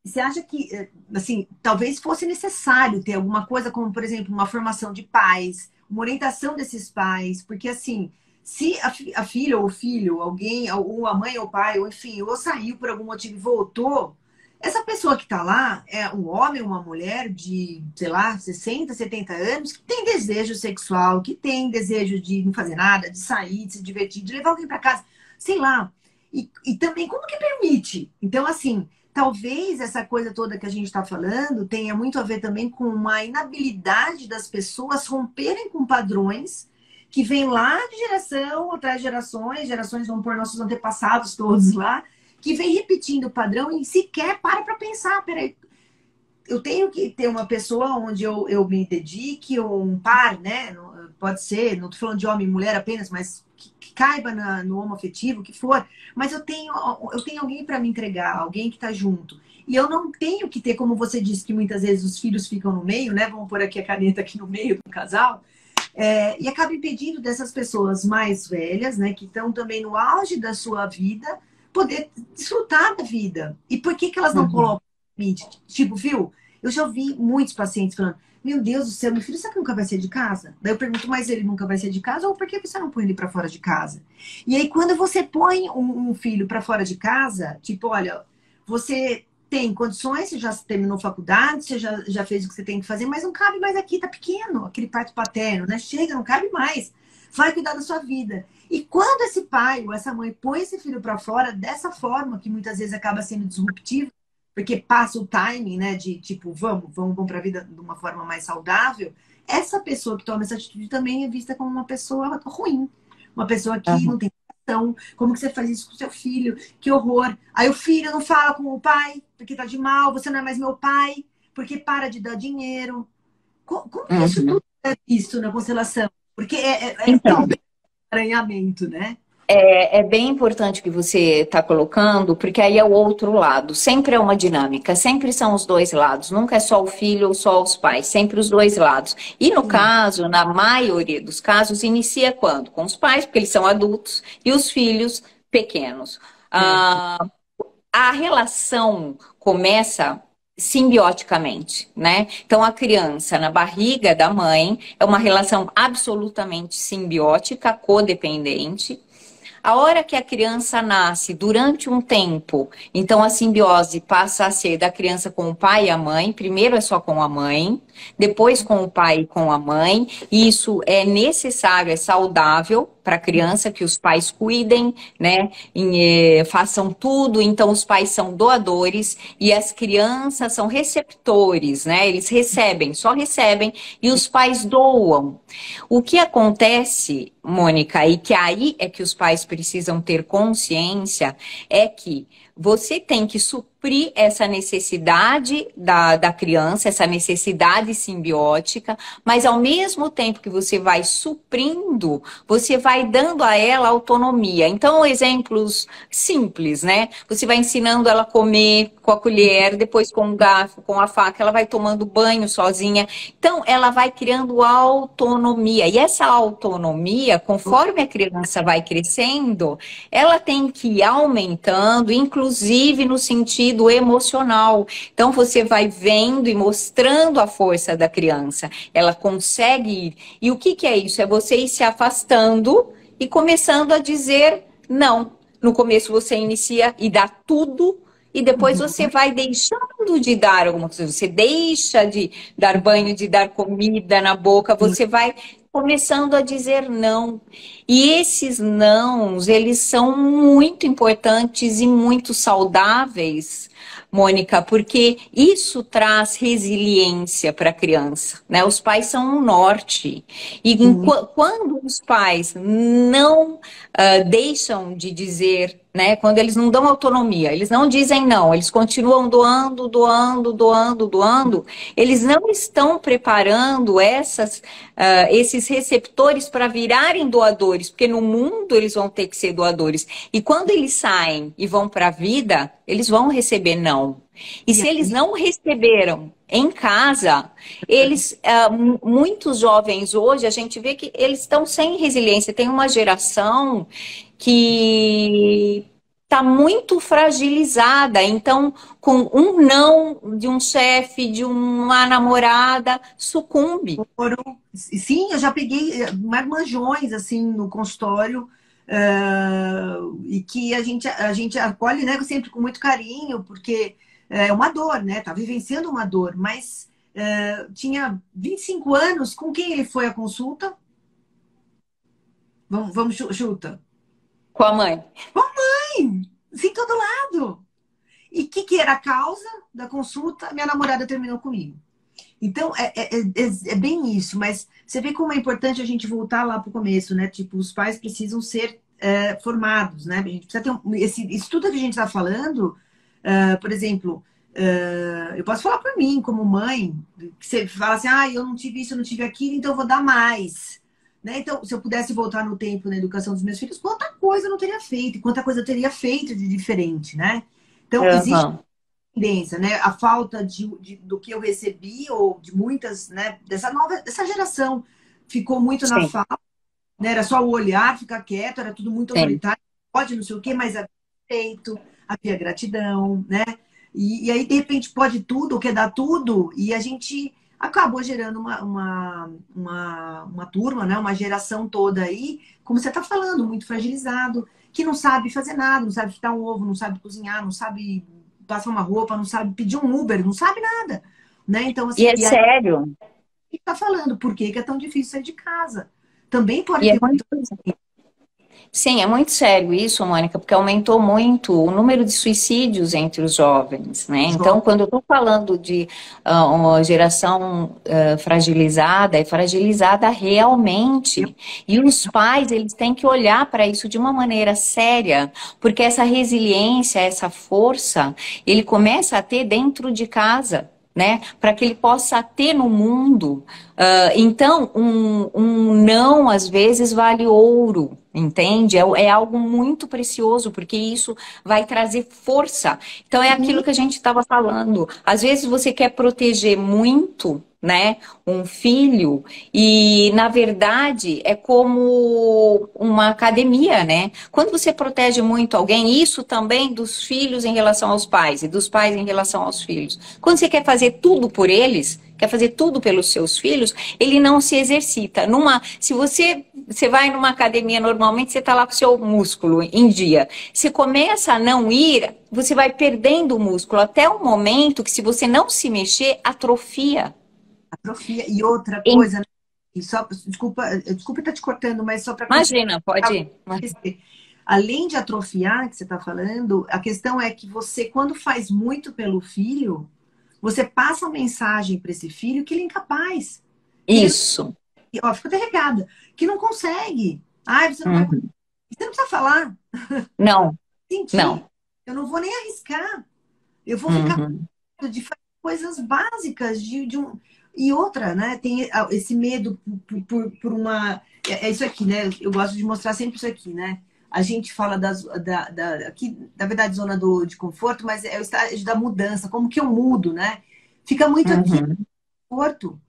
[SPEAKER 1] Você acha que, assim, talvez fosse necessário ter alguma coisa como, por exemplo, uma formação de pais, uma orientação desses pais, porque assim, se a filha ou o filho, alguém, ou a mãe ou o pai, ou enfim, ou saiu por algum motivo e voltou, essa pessoa que está lá é um homem ou uma mulher de, sei lá, 60, 70 anos, que tem desejo sexual, que tem desejo de não fazer nada, de sair, de se divertir, de levar alguém para casa, sei lá. E também, como que permite? Então, assim, talvez essa coisa toda que a gente está falando tenha muito a ver também com uma inabilidade das pessoas romperem com padrões que vêm lá de geração atrás de gerações vão pôr nossos antepassados todos lá, que vem repetindo o padrão e sequer para pensar, peraí, eu tenho que ter uma pessoa onde eu me dedique, ou um par, né? Pode ser, não estou falando de homem e mulher apenas, mas que caiba no homoafetivo, o que for. Mas eu tenho alguém para me entregar, alguém que está junto. E eu não tenho que ter, como você disse, que muitas vezes os filhos ficam no meio, né? Vamos pôr aqui a caneta aqui no meio do casal. E acaba impedindo dessas pessoas mais velhas, né? Que estão também no auge da sua vida, poder desfrutar da vida. E por que elas não colocam limite? Tipo, viu? Eu já ouvi muitos pacientes falando, meu Deus do céu, meu filho, será que nunca vai sair de casa? Daí eu pergunto, mas ele nunca vai sair de casa? Ou por que você não põe ele para fora de casa? E aí, quando você põe um filho para fora de casa, tipo, olha, você tem condições, você já terminou faculdade, você já fez o que você tem que fazer, mas não cabe mais aqui, tá pequeno, aquele parto paterno, né? Chega, não cabe mais. Vai cuidar da sua vida. E quando esse pai ou essa mãe põe esse filho para fora dessa forma, que muitas vezes acaba sendo disruptivo, porque passa o timing, né, de tipo, vamos para a vida de uma forma mais saudável, essa pessoa que toma essa atitude também é vista como uma pessoa ruim. Uma pessoa que não tem ação. Como que você faz isso com o seu filho? Que horror. Aí o filho não fala com o pai, porque tá de mal, você não é mais meu pai, porque para de dar dinheiro. Como que isso tudo é visto na constelação? Porque
[SPEAKER 2] Então,
[SPEAKER 1] tem um aranhamento, né?
[SPEAKER 2] É bem importante que você está colocando, porque aí é o outro lado. Sempre é uma dinâmica, sempre são os dois lados. Nunca é só o filho ou só os pais, sempre os dois lados. E no caso, na maioria dos casos, inicia quando? Com os pais, porque eles são adultos, e os filhos pequenos. A relação começa simbioticamente, né? Então a criança na barriga da mãe é uma relação absolutamente simbiótica, codependente. A hora que a criança nasce, durante um tempo, então a simbiose passa a ser da criança com o pai e a mãe. Primeiro é só com a mãe, depois com o pai e com a mãe. Isso é necessário, é saudável para a criança, que os pais cuidem, né? Façam tudo. Então os pais são doadores e as crianças são receptores, né? Eles recebem, só recebem, e os pais doam. O que acontece, Mônica, e que aí é que os pais precisam ter consciência, é que você tem que suprir essa necessidade da criança, essa necessidade simbiótica, mas ao mesmo tempo que você vai suprindo, você vai dando a ela autonomia. Então, exemplos simples, né? Você vai ensinando ela a comer com a colher, depois com o garfo, com a faca, ela vai tomando banho sozinha. Então, ela vai criando autonomia. E essa autonomia, conforme a criança vai crescendo, ela tem que ir aumentando, inclusive no sentido emocional. Então, você vai vendo e mostrando a força da criança. Ela consegue ir. E o que que é isso? É você ir se afastando e começando a dizer não. No começo você inicia e dá tudo, e depois você vai deixando de dar alguma coisa. Você deixa de dar banho, de dar comida na boca, você vai começando a dizer não. E esses nãos, eles são muito importantes e muito saudáveis, Mônica, porque isso traz resiliência para a criança, né? Os pais são um norte. E quando os pais não deixam de dizer, né? Quando eles não dão autonomia, eles não dizem não, eles continuam doando, doando, doando, doando, eles não estão preparando esses receptores para virarem doadores, porque no mundo eles vão ter que ser doadores. E quando eles saem e vão para a vida, eles vão receber não. E se eles não receberam em casa, muitos jovens hoje, a gente vê que eles estão sem resiliência. Tem uma geração que está muito fragilizada. Então, com um não de um chefe, de uma namorada, sucumbe.
[SPEAKER 1] Sim, eu já peguei marmanjões assim no consultório, e que a gente acolhe, né, sempre com muito carinho, porque é uma dor, né? Tá vivenciando uma dor, mas tinha 25 anos, com quem ele foi à consulta? Vamos chuta.
[SPEAKER 2] Com a mãe.
[SPEAKER 1] Com a mãe! Sim, todo lado. E o que era a causa da consulta? Minha namorada terminou comigo. Então, é bem isso, mas você vê como é importante a gente voltar lá para o começo, né? Tipo, os pais precisam ser formados, né? A gente precisa ter isso tudo que a gente está falando, por exemplo, eu posso falar por mim, como mãe, que você fala assim, eu não tive isso, eu não tive aquilo, então eu vou dar mais. Né? Então, se eu pudesse voltar no tempo na educação dos meus filhos, quanta coisa eu não teria feito, e quanta coisa eu teria feito de diferente, né? Então, existe tendência, né? A falta do que eu recebi, ou de muitas, né? Dessa geração, ficou muito na falta, né? Era só o olhar, ficar quieto, era tudo muito autoritário, pode não sei o quê, mas havia respeito, havia gratidão, né? E aí, de repente, pode tudo, quer dar tudo, e a gente acabou gerando uma turma, né? Uma geração toda aí, como você está falando, muito fragilizado, que não sabe fazer nada, não sabe fritar um ovo, não sabe cozinhar, não sabe passar uma roupa, não sabe pedir um Uber, não sabe nada, né? Então, assim,
[SPEAKER 2] e é sério.
[SPEAKER 1] E está falando, por que é tão difícil sair de casa? Também pode ter muito...
[SPEAKER 2] Sim, é muito sério isso, Mônica, porque aumentou muito o número de suicídios entre os jovens, né? Então, quando eu estou falando de uma geração fragilizada, é fragilizada realmente. E os pais, eles têm que olhar para isso de uma maneira séria, porque essa resiliência, essa força, ele começa a ter dentro de casa, né? Para que ele possa ter no mundo. Então, um não, às vezes, vale ouro, entende? É algo muito precioso, porque isso vai trazer força. Então, é aquilo que a gente estava falando. Às vezes, você quer proteger muito, né, um filho, e na verdade é como uma academia, né? Quando você protege muito alguém, isso também dos filhos em relação aos pais e dos pais em relação aos filhos. Quando você quer fazer tudo por eles, quer fazer tudo pelos seus filhos, ele não se exercita. Se você vai numa academia normalmente, você está lá com o seu músculo em dia. Se começa a não ir, você vai perdendo o músculo até o momento que, se você não se mexer, atrofia.
[SPEAKER 1] Atrofia. E outra coisa, né? E só, desculpa estar te cortando, mas só para...
[SPEAKER 2] Imagina, pode ir.
[SPEAKER 1] Além de atrofiar, que você está falando, a questão é que você, quando faz muito pelo filho, você passa a mensagem para esse filho que ele é incapaz.
[SPEAKER 2] Isso.
[SPEAKER 1] Fica até regada. Que não consegue. Você não vai... Você não precisa falar.
[SPEAKER 2] Não.
[SPEAKER 1] Sentir.
[SPEAKER 2] Não.
[SPEAKER 1] Eu não vou nem arriscar. Eu vou ficar de fazer coisas básicas de um... E outra, né? Tem esse medo por uma... É isso aqui, né? Eu gosto de mostrar sempre isso aqui, né? a gente fala aqui, na verdade, zona de conforto, mas é o estágio da mudança, como que eu mudo, né? Fica muito aqui
[SPEAKER 2] Uhum.
[SPEAKER 1] no conforto.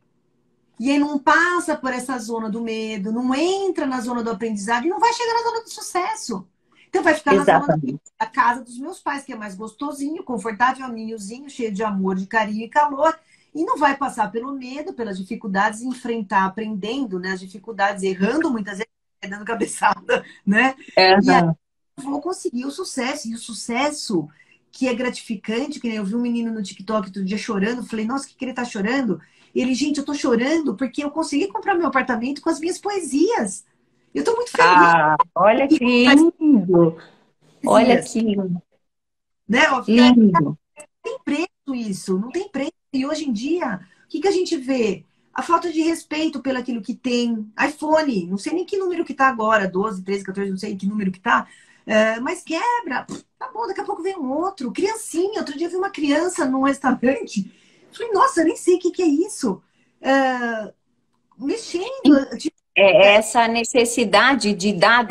[SPEAKER 1] E aí não passa por essa zona do medo, não entra na zona do aprendizado e não vai chegar na zona do sucesso. Então vai ficar na zona
[SPEAKER 2] Exatamente.
[SPEAKER 1] da casa dos meus pais, que é mais gostosinho, confortável, ninhozinho, cheio de amor, de carinho e calor. E não vai passar pelo medo, pelas dificuldades, enfrentar, aprendendo, né, as dificuldades, errando muitas vezes, dando cabeçada, né? E aí
[SPEAKER 2] Uhum.
[SPEAKER 1] eu vou conseguir o sucesso. E o sucesso que é gratificante, que nem eu vi um menino no TikTok outro dia chorando, falei, nossa, o que ele tá chorando? Ele, gente, eu tô chorando porque eu consegui comprar meu apartamento com as minhas poesias. Eu tô muito feliz
[SPEAKER 2] Ah, olha
[SPEAKER 1] com
[SPEAKER 2] que
[SPEAKER 1] as
[SPEAKER 2] lindo! Olha
[SPEAKER 1] poesias,
[SPEAKER 2] que lindo!
[SPEAKER 1] né? Ó, fica,
[SPEAKER 2] Lindo!
[SPEAKER 1] tem preço isso, não tem preço. E hoje em dia, o que a gente vê? A falta de respeito pelo aquilo que tem. iPhone, não sei nem que número que tá agora, 12, 13, 14, não sei que número que tá. Mas quebra. Tá bom, daqui a pouco vem um outro. Criancinha, outro dia eu vi uma criança num restaurante. Falei, nossa, eu nem sei o que é isso. Mexendo, tipo,
[SPEAKER 2] É essa necessidade de dar,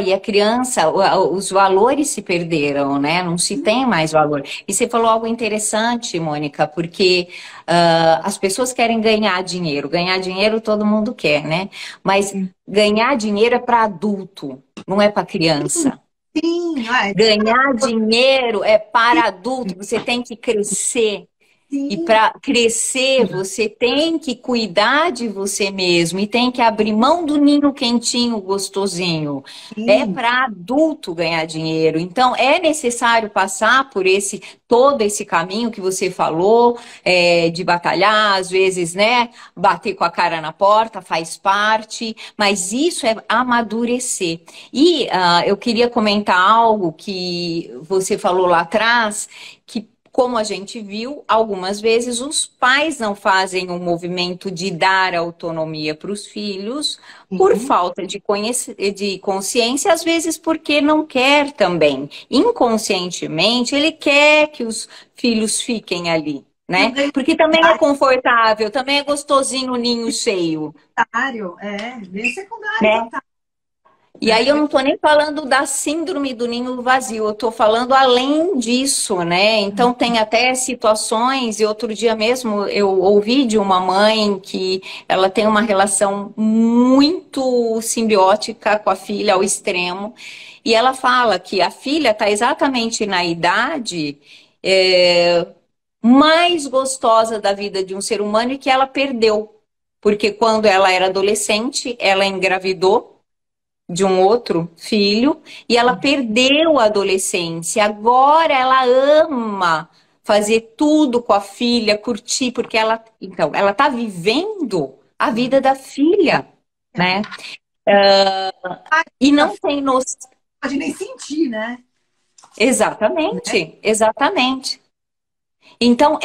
[SPEAKER 2] e a criança, os valores se perderam, né? Não se tem mais valor. E você falou algo interessante, Mônica, porque as pessoas querem ganhar dinheiro. Ganhar dinheiro todo mundo quer, né? Mas ganhar dinheiro é para adulto, não é para criança.
[SPEAKER 1] sim,
[SPEAKER 2] Ganhar dinheiro é para adulto, você tem que crescer. E
[SPEAKER 1] sim,
[SPEAKER 2] para crescer, você tem que cuidar de você mesmo e tem que abrir mão do ninho quentinho, gostosinho. É
[SPEAKER 1] sim.
[SPEAKER 2] para adulto ganhar dinheiro. Então, é necessário passar por todo esse caminho que você falou, de batalhar, às vezes, né? Bater com a cara na porta, faz parte, mas isso é amadurecer. E eu queria comentar algo que você falou lá atrás, que como a gente viu, algumas vezes os pais não fazem um movimento de dar autonomia para os filhos por
[SPEAKER 1] Sim.
[SPEAKER 2] falta de consciência, às vezes porque não quer também. Inconscientemente, ele quer que os filhos fiquem ali,
[SPEAKER 1] Não
[SPEAKER 2] né?
[SPEAKER 1] ganho
[SPEAKER 2] Porque também é confortável, também é gostosinho o ninho cheio,
[SPEAKER 1] secundário, ganho secundário
[SPEAKER 2] né?
[SPEAKER 1] total,
[SPEAKER 2] E aí eu
[SPEAKER 1] né?
[SPEAKER 2] não estou nem falando da síndrome do ninho vazio, eu estou falando além disso, né? Então tem até situações, e outro dia mesmo eu ouvi de uma mãe que ela tem uma relação muito simbiótica com a filha ao extremo, e ela fala que a filha está exatamente na idade mais gostosa da vida de um ser humano e que ela perdeu. Porque quando ela era adolescente, ela engravidou de um outro filho e ela perdeu a adolescência. Agora ela ama fazer tudo com a filha, curtir, porque ela está vivendo a vida da filha, né? E
[SPEAKER 1] A
[SPEAKER 2] não
[SPEAKER 1] filha
[SPEAKER 2] tem noção.
[SPEAKER 1] pode nem sentir, né?
[SPEAKER 2] Exatamente, exatamente. Então,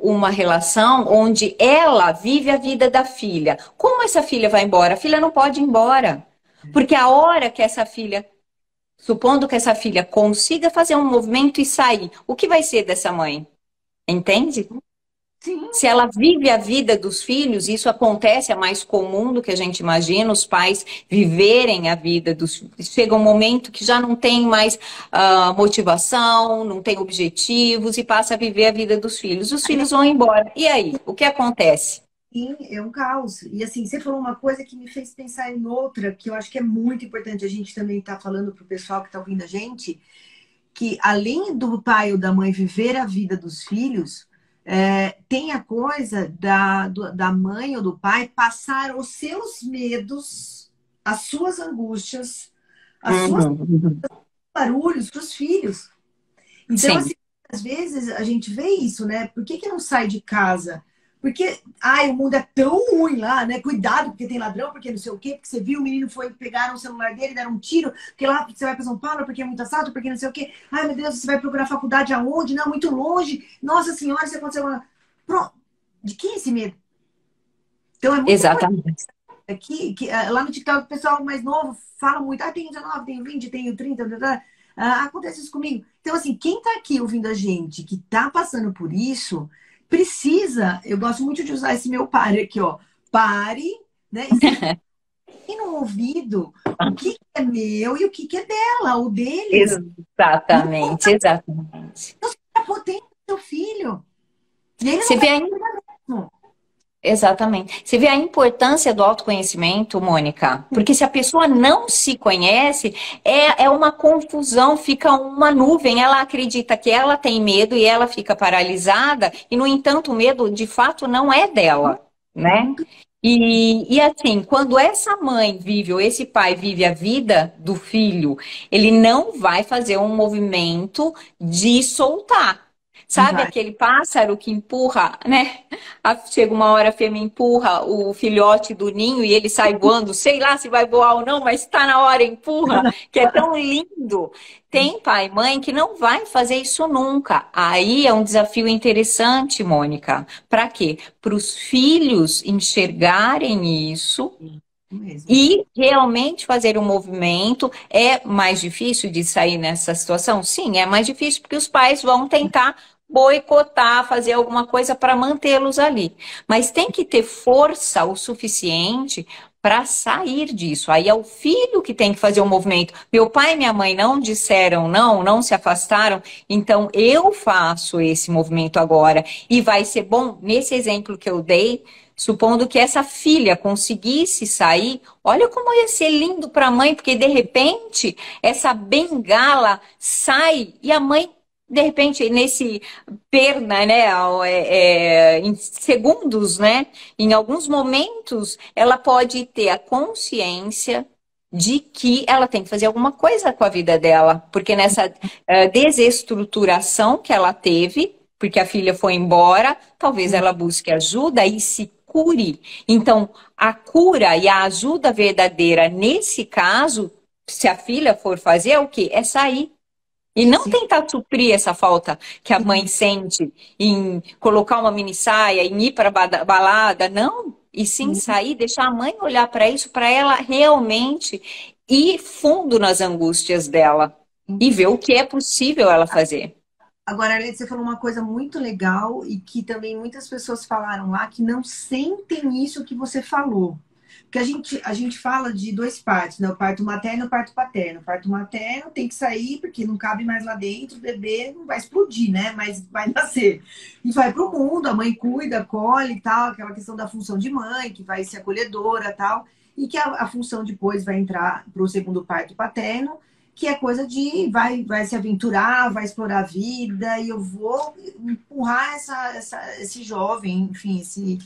[SPEAKER 2] uma relação onde ela vive a vida da filha. Como essa filha vai embora? A filha não pode ir embora. Porque a hora que essa filha, supondo que essa filha consiga fazer um movimento e sair, o que vai ser dessa mãe? Entende?
[SPEAKER 1] Sim,
[SPEAKER 2] Se ela vive a vida dos filhos, isso acontece, é mais comum do que a gente imagina, os pais viverem a vida dos filhos. Chega um momento que já não tem mais motivação, não tem objetivos e passa a viver a vida dos filhos. Os filhos vão embora. E aí? O que acontece?
[SPEAKER 1] sim, é um caos. E assim, você falou uma coisa que me fez pensar em outra, que eu acho que é muito importante a gente também estar falando para o pessoal que está ouvindo a gente, que além do pai ou da mãe viver a vida dos filhos, tem a coisa da mãe ou do pai passar os seus medos, as suas angústias, as suas
[SPEAKER 2] Uhum.
[SPEAKER 1] barulhos para os filhos. Então,
[SPEAKER 2] Sim,
[SPEAKER 1] assim, às vezes a gente vê isso, né? Por que não sai de casa? Porque, ai, o mundo é tão ruim lá, né? Cuidado, porque tem ladrão, porque não sei o quê, porque você viu o menino foi, pegaram o celular dele, deram um tiro, porque lá você vai para São Paulo, porque é muito assalto, porque não sei o quê. Ai, meu Deus, você vai procurar faculdade aonde? Não, muito longe. Nossa Senhora, se aconteceu uma... Pronto. De quem é esse medo? Então é muito importante
[SPEAKER 2] exatamente.
[SPEAKER 1] lá no TikTok o pessoal mais novo fala muito, tenho 19, tenho 20, tenho 30, acontece isso comigo. Então, assim, quem tá aqui ouvindo a gente, que tá passando por isso, precisa, eu gosto muito de usar esse meu pare aqui, ó, pare, né? E no ouvido o que é meu e o que é dela, ou deles.
[SPEAKER 2] Exatamente, exatamente.
[SPEAKER 1] Você é a potência do seu filho. E ele
[SPEAKER 2] Você
[SPEAKER 1] não vai
[SPEAKER 2] vê a
[SPEAKER 1] mesmo.
[SPEAKER 2] Exatamente. Você vê a importância do autoconhecimento, Mônica? Porque se a pessoa não se conhece, é uma confusão, fica uma nuvem. Ela acredita que ela tem medo e ela fica paralisada, e, no entanto, o medo de fato não é dela, né? E assim, quando essa mãe vive, ou esse pai vive a vida do filho, ele não vai fazer um movimento de soltar.
[SPEAKER 1] Não
[SPEAKER 2] Sabe
[SPEAKER 1] vai.
[SPEAKER 2] aquele pássaro que empurra, né? Chega uma hora, a fêmea empurra o filhote do ninho e ele sai voando, sei lá se vai voar ou não, mas está na hora, empurra, que é tão lindo. Tem pai e mãe que não vai fazer isso nunca. Aí é um desafio interessante, Mônica. Para quê? Para os filhos enxergarem isso
[SPEAKER 1] Mesmo.
[SPEAKER 2] e realmente fazer um movimento. É mais difícil de sair nessa situação? Sim, é mais difícil porque os pais vão tentar boicotar, fazer alguma coisa para mantê-los ali. Mas tem que ter força o suficiente para sair disso. Aí é o filho que tem que fazer o movimento. Meu pai e minha mãe não disseram não, não se afastaram, então eu faço esse movimento agora. E vai ser bom, nesse exemplo que eu dei, supondo que essa filha conseguisse sair, olha como ia ser lindo para a mãe, porque de repente essa bengala sai e a mãe, de repente, nesse perna, né, em segundos, né, em alguns momentos, ela pode ter a consciência de que ela tem que fazer alguma coisa com a vida dela, porque nessa desestruturação que ela teve, porque a filha foi embora, talvez ela busque ajuda e se cure. Então, a cura e a ajuda verdadeira nesse caso, se a filha for fazer, é o quê? É sair. E não
[SPEAKER 1] Sim.
[SPEAKER 2] tentar suprir essa falta que a mãe sente em colocar uma mini saia, em ir para balada, não. E sim sair, deixar a mãe olhar para isso, para ela realmente ir fundo nas angústias dela e ver o que é possível ela fazer.
[SPEAKER 1] Agora, Arlete, você falou uma coisa muito legal e que também muitas pessoas falaram lá que não sentem isso que você falou. Porque a gente fala de dois partos, né? O parto materno e o parto paterno. O parto materno tem que sair porque não cabe mais lá dentro, o bebê não vai explodir, né? Mas vai nascer. E vai para o mundo, a mãe cuida, acolhe e tal, aquela questão da função de mãe, que vai ser acolhedora e tal. E que a função depois vai entrar para o segundo parto paterno, que é coisa de vai se aventurar, vai explorar a vida, e eu vou empurrar esse jovem, enfim, esse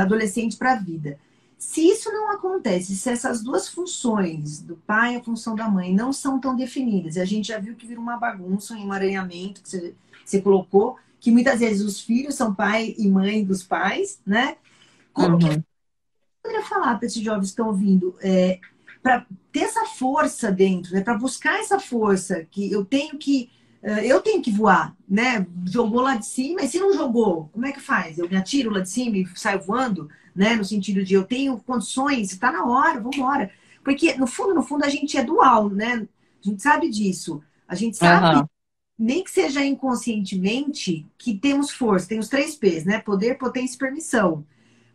[SPEAKER 1] adolescente para a vida. Se isso não acontece, se essas duas funções, do pai e a função da mãe, não são tão definidas, e a gente já viu que vira uma bagunça, um emaranhamento que você colocou, que muitas vezes os filhos são pai e mãe dos pais, né? Como que eu poderia falar para esses jovens que estão ouvindo? Para ter essa força dentro, né? Para buscar essa força que eu tenho que voar, né? Jogou lá de cima, e se não jogou, como é que faz? Eu me atiro lá de cima e saio voando, né? No sentido de eu tenho condições, está na hora, vamos embora. Porque no fundo a gente é dual, né? A gente sabe disso. A gente sabe, nem que seja inconscientemente, que temos força, tem os 3 P's, né? Poder, potência e permissão.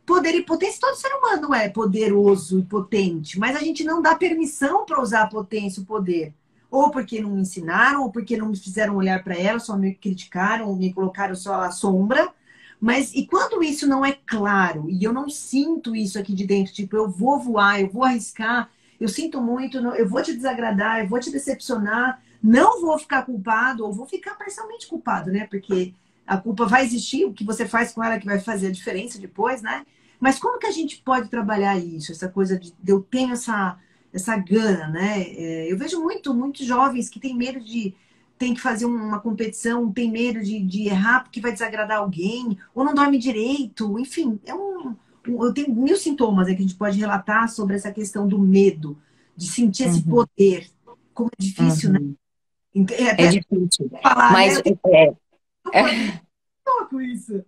[SPEAKER 1] Poder e potência, todo ser humano é poderoso e potente, mas a gente não dá permissão para usar a potência e o poder. Ou porque não me ensinaram, ou porque não me fizeram olhar para ela, só me criticaram, ou me colocaram só à sombra. Mas e quando isso não é claro, e eu não sinto isso aqui de dentro, tipo, eu vou voar, eu vou arriscar, eu sinto muito, eu vou te desagradar, eu vou te decepcionar, não vou ficar culpado, ou vou ficar parcialmente culpado, né? Porque a culpa vai existir, o que você faz com ela que vai fazer a diferença depois, né? Mas como que a gente pode trabalhar isso? Essa coisa de eu tenho essa gana, né? Eu vejo muitos jovens que têm medo tem que fazer uma competição, tem medo de errar porque vai desagradar alguém, ou não dorme direito, enfim, eu tenho 1000 sintomas que a gente pode relatar sobre essa questão do medo, de sentir esse poder, como é difícil, né?
[SPEAKER 2] É
[SPEAKER 1] Até
[SPEAKER 2] difícil.
[SPEAKER 1] falar,
[SPEAKER 2] Mas
[SPEAKER 1] né? Eu com isso.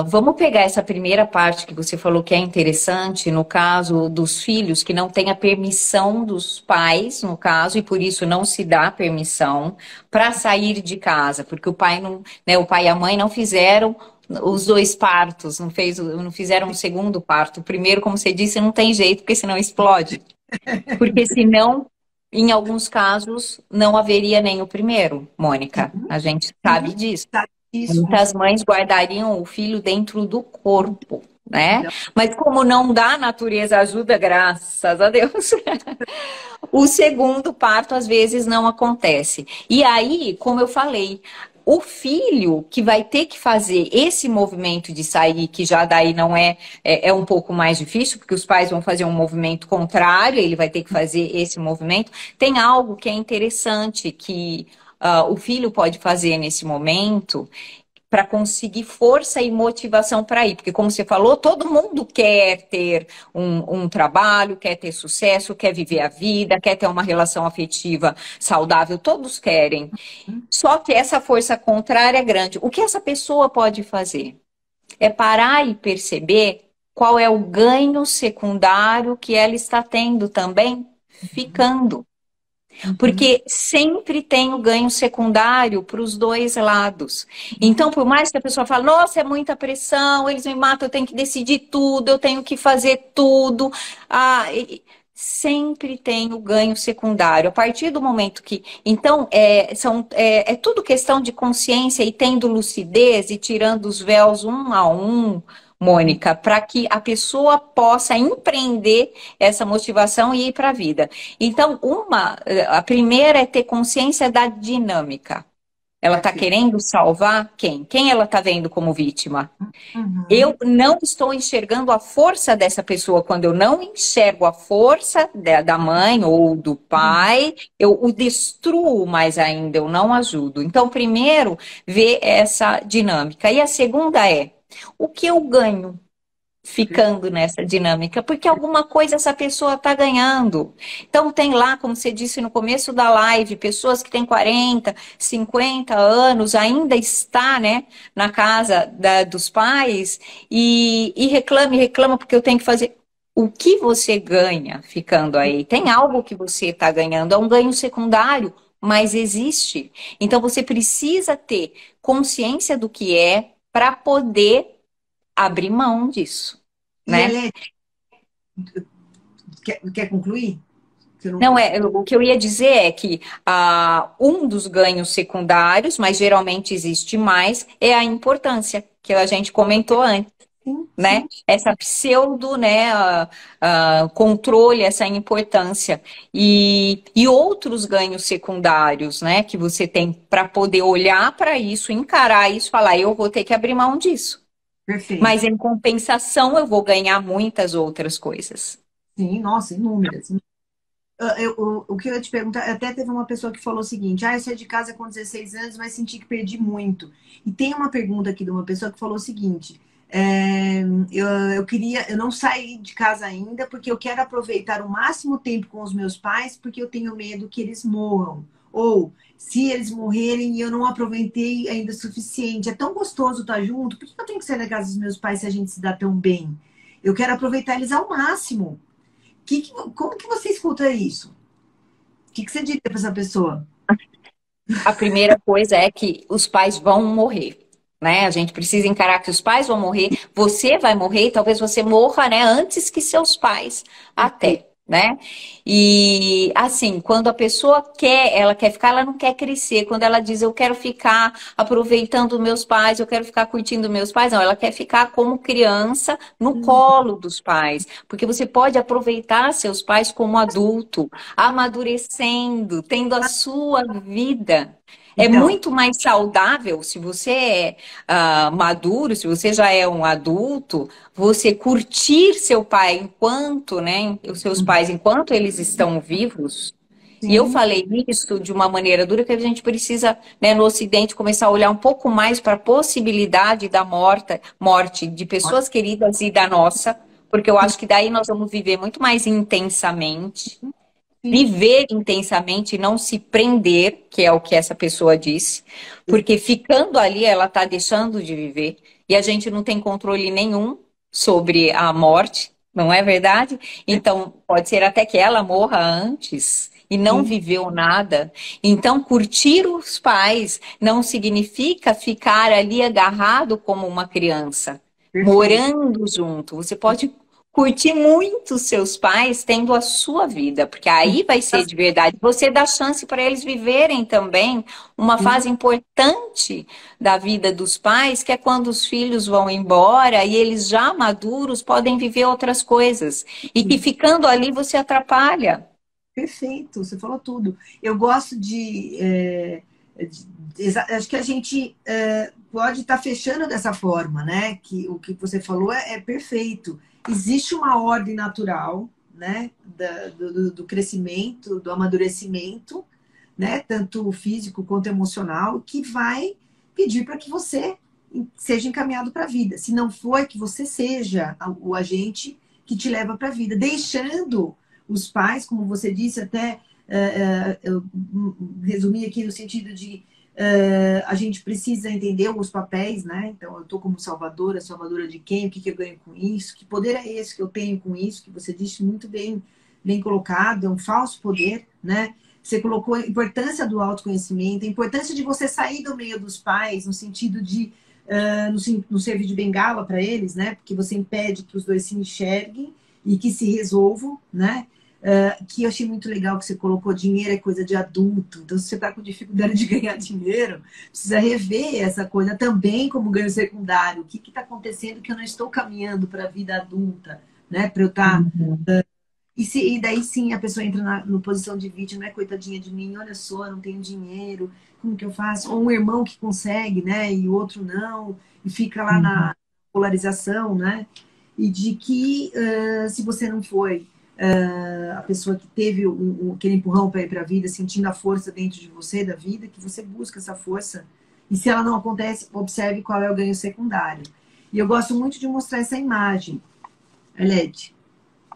[SPEAKER 2] Vamos pegar essa primeira parte que você falou que é interessante, no caso dos filhos que não têm a permissão dos pais, no caso, e por isso não se dá permissão para sair de casa, porque o pai não, né, o pai e a mãe não fizeram os dois partos, não fizeram um segundo parto. O primeiro, como você disse, não tem jeito, porque senão explode. Porque senão, em alguns casos, não haveria nem o primeiro, Mônica. A gente sabe
[SPEAKER 1] Sim,
[SPEAKER 2] disso.
[SPEAKER 1] sabe disso.
[SPEAKER 2] Muitas mães guardariam o filho dentro do corpo, né?
[SPEAKER 1] Então,
[SPEAKER 2] Mas como não dá, a natureza ajuda, graças a Deus. O segundo parto, às vezes, não acontece. E aí, como eu falei, o filho que vai ter que fazer esse movimento de sair, que já daí não é um pouco mais difícil, porque os pais vão fazer um movimento contrário, ele vai ter que fazer esse movimento. Tem algo que é interessante que o filho pode fazer nesse momento, para conseguir força e motivação para ir. Porque, como você falou, todo mundo quer ter um trabalho, quer ter sucesso, quer viver a vida, quer ter uma relação afetiva saudável, todos querem. Só que essa força contrária é grande. O que essa pessoa pode fazer? É parar e perceber qual é o ganho secundário que ela está tendo também, ficando. Porque sempre tem o ganho secundário para os dois lados. Então, por mais que a pessoa fale, nossa, é muita pressão, eles me matam, eu tenho que decidir tudo, eu tenho que fazer tudo. Sempre tem o ganho secundário. A partir do momento que. Então, é tudo questão de consciência e tendo lucidez e tirando os véus um a um, Mônica, para que a pessoa possa empreender essa motivação e ir para a vida. Então, a primeira é ter consciência da dinâmica. Ela está querendo salvar quem? Quem ela está vendo como vítima? Eu não estou enxergando a força dessa pessoa. Quando eu não enxergo a força da mãe ou do pai, eu o destruo mais ainda, eu não ajudo. Então, primeiro, ver essa dinâmica. E a segunda é, o que eu ganho ficando nessa dinâmica? Porque alguma coisa essa pessoa está ganhando. Então, tem lá, como você disse no começo da live, pessoas que têm 40, 50 anos, ainda está, né, na casa dos pais e reclama porque eu tenho que fazer. O que você ganha ficando aí? Tem algo que você está ganhando, é um ganho secundário, mas existe. Então, você precisa ter consciência do que é para poder abrir mão disso,
[SPEAKER 1] e
[SPEAKER 2] né?
[SPEAKER 1] ela quer concluir? Você não...
[SPEAKER 2] Não, o que eu ia dizer é que um dos ganhos secundários, mas geralmente existe mais, é a importância, que a gente comentou antes,
[SPEAKER 1] Sim,
[SPEAKER 2] né?
[SPEAKER 1] sim.
[SPEAKER 2] Essa pseudo, né, controle, essa importância. E outros ganhos secundários, né, que você tem para poder olhar para isso, encarar isso, falar, eu vou ter que abrir mão disso.
[SPEAKER 1] Perfeito.
[SPEAKER 2] Mas em compensação eu vou ganhar muitas outras coisas.
[SPEAKER 1] Sim, nossa, inúmeras. O que eu ia te perguntar, até teve uma pessoa que falou o seguinte: eu saí de casa com 16 anos, mas senti que perdi muito. E tem uma pergunta aqui de uma pessoa que falou o seguinte: eu não saí de casa ainda porque eu quero aproveitar o máximo tempo com os meus pais, porque eu tenho medo que eles morram. Ou se eles morrerem e eu não aproveitei ainda o suficiente. É tão gostoso estar junto, por que eu tenho que sair da casa dos meus pais se a gente se dá tão bem? Eu quero aproveitar eles ao máximo. Como que você escuta isso? O que você diria para essa pessoa?
[SPEAKER 2] A primeira coisa é que os pais vão morrer, né? A gente precisa encarar que os pais vão morrer, você vai morrer, e talvez você morra, né, antes que seus pais, até, né? E assim, quando a pessoa quer, ela quer ficar, ela não quer crescer. Quando ela diz eu quero ficar aproveitando meus pais, eu quero ficar curtindo meus pais, não, ela quer ficar como criança no colo dos pais, porque você pode aproveitar seus pais como adulto, amadurecendo, tendo a sua vida. É
[SPEAKER 1] Então,
[SPEAKER 2] muito mais saudável se você é maduro, se você já é um adulto, você curtir seu pai enquanto, né, os seus pais enquanto eles estão vivos. E eu
[SPEAKER 1] sim,
[SPEAKER 2] falei isso de uma maneira dura que a gente precisa, né, no Ocidente, começar a olhar um pouco mais para a possibilidade da morte de pessoas queridas e da nossa, porque eu acho que daí nós vamos viver muito mais intensamente.
[SPEAKER 1] sim,
[SPEAKER 2] Viver intensamente e não se prender, que é o que essa pessoa disse, porque ficando ali ela está deixando de viver e a gente não tem controle nenhum sobre a morte, Não é verdade? Então, pode ser até que ela morra antes e não
[SPEAKER 1] Sim,
[SPEAKER 2] viveu nada. Então, curtir os pais não significa ficar ali agarrado como uma criança,
[SPEAKER 1] perfeito.
[SPEAKER 2] morando junto. Você pode curtir muito seus pais tendo a sua vida, porque aí vai ser de verdade. Você dá chance para eles viverem também uma
[SPEAKER 1] Sim,
[SPEAKER 2] fase importante da vida dos pais, que é quando os filhos vão embora e eles já maduros podem viver outras coisas. E que
[SPEAKER 1] sim.
[SPEAKER 2] ficando ali você atrapalha.
[SPEAKER 1] Perfeito, você falou tudo. Eu gosto acho que a gente pode estar fechando dessa forma, né? Que o que você falou é perfeito. Existe uma ordem natural, né? Do crescimento, do amadurecimento, né? Tanto físico quanto emocional, que vai pedir para que você seja encaminhado para a vida. Se não for, que você seja o agente que te leva para a vida, deixando os pais, como você disse, até eu resumi aqui no sentido de a gente precisa entender os papéis, né? Então, eu estou como salvadora, salvadora de quem? O que, que eu ganho com isso? Que poder é esse que eu tenho com isso? Que você disse muito bem colocado, é um falso poder, né? Você colocou a importância do autoconhecimento, a importância de você sair do meio dos pais, no sentido de não servir de bengala para eles, né? Porque você impede que os dois se enxerguem e que se resolvam, né? Que eu achei muito legal que você colocou, dinheiro é coisa de adulto. Então, se você está com dificuldade de ganhar dinheiro, precisa rever essa coisa também como ganho secundário. O que está acontecendo que eu não estou caminhando para a vida adulta, né? Para eu estar.
[SPEAKER 2] Uhum.
[SPEAKER 1] E daí sim a pessoa entra na posição de vítima, né? Coitadinha de mim, olha só, eu não tenho dinheiro, como que eu faço? Ou um irmão que consegue, né? E o outro não, e fica lá
[SPEAKER 2] Uhum.
[SPEAKER 1] na polarização, né? E de que se você não foi a pessoa que teve aquele empurrão para ir para a vida, sentindo a força dentro de você, da vida, que você busca essa força. E se ela não acontece, observe qual é o ganho secundário. E eu gosto muito de mostrar essa imagem, Alete,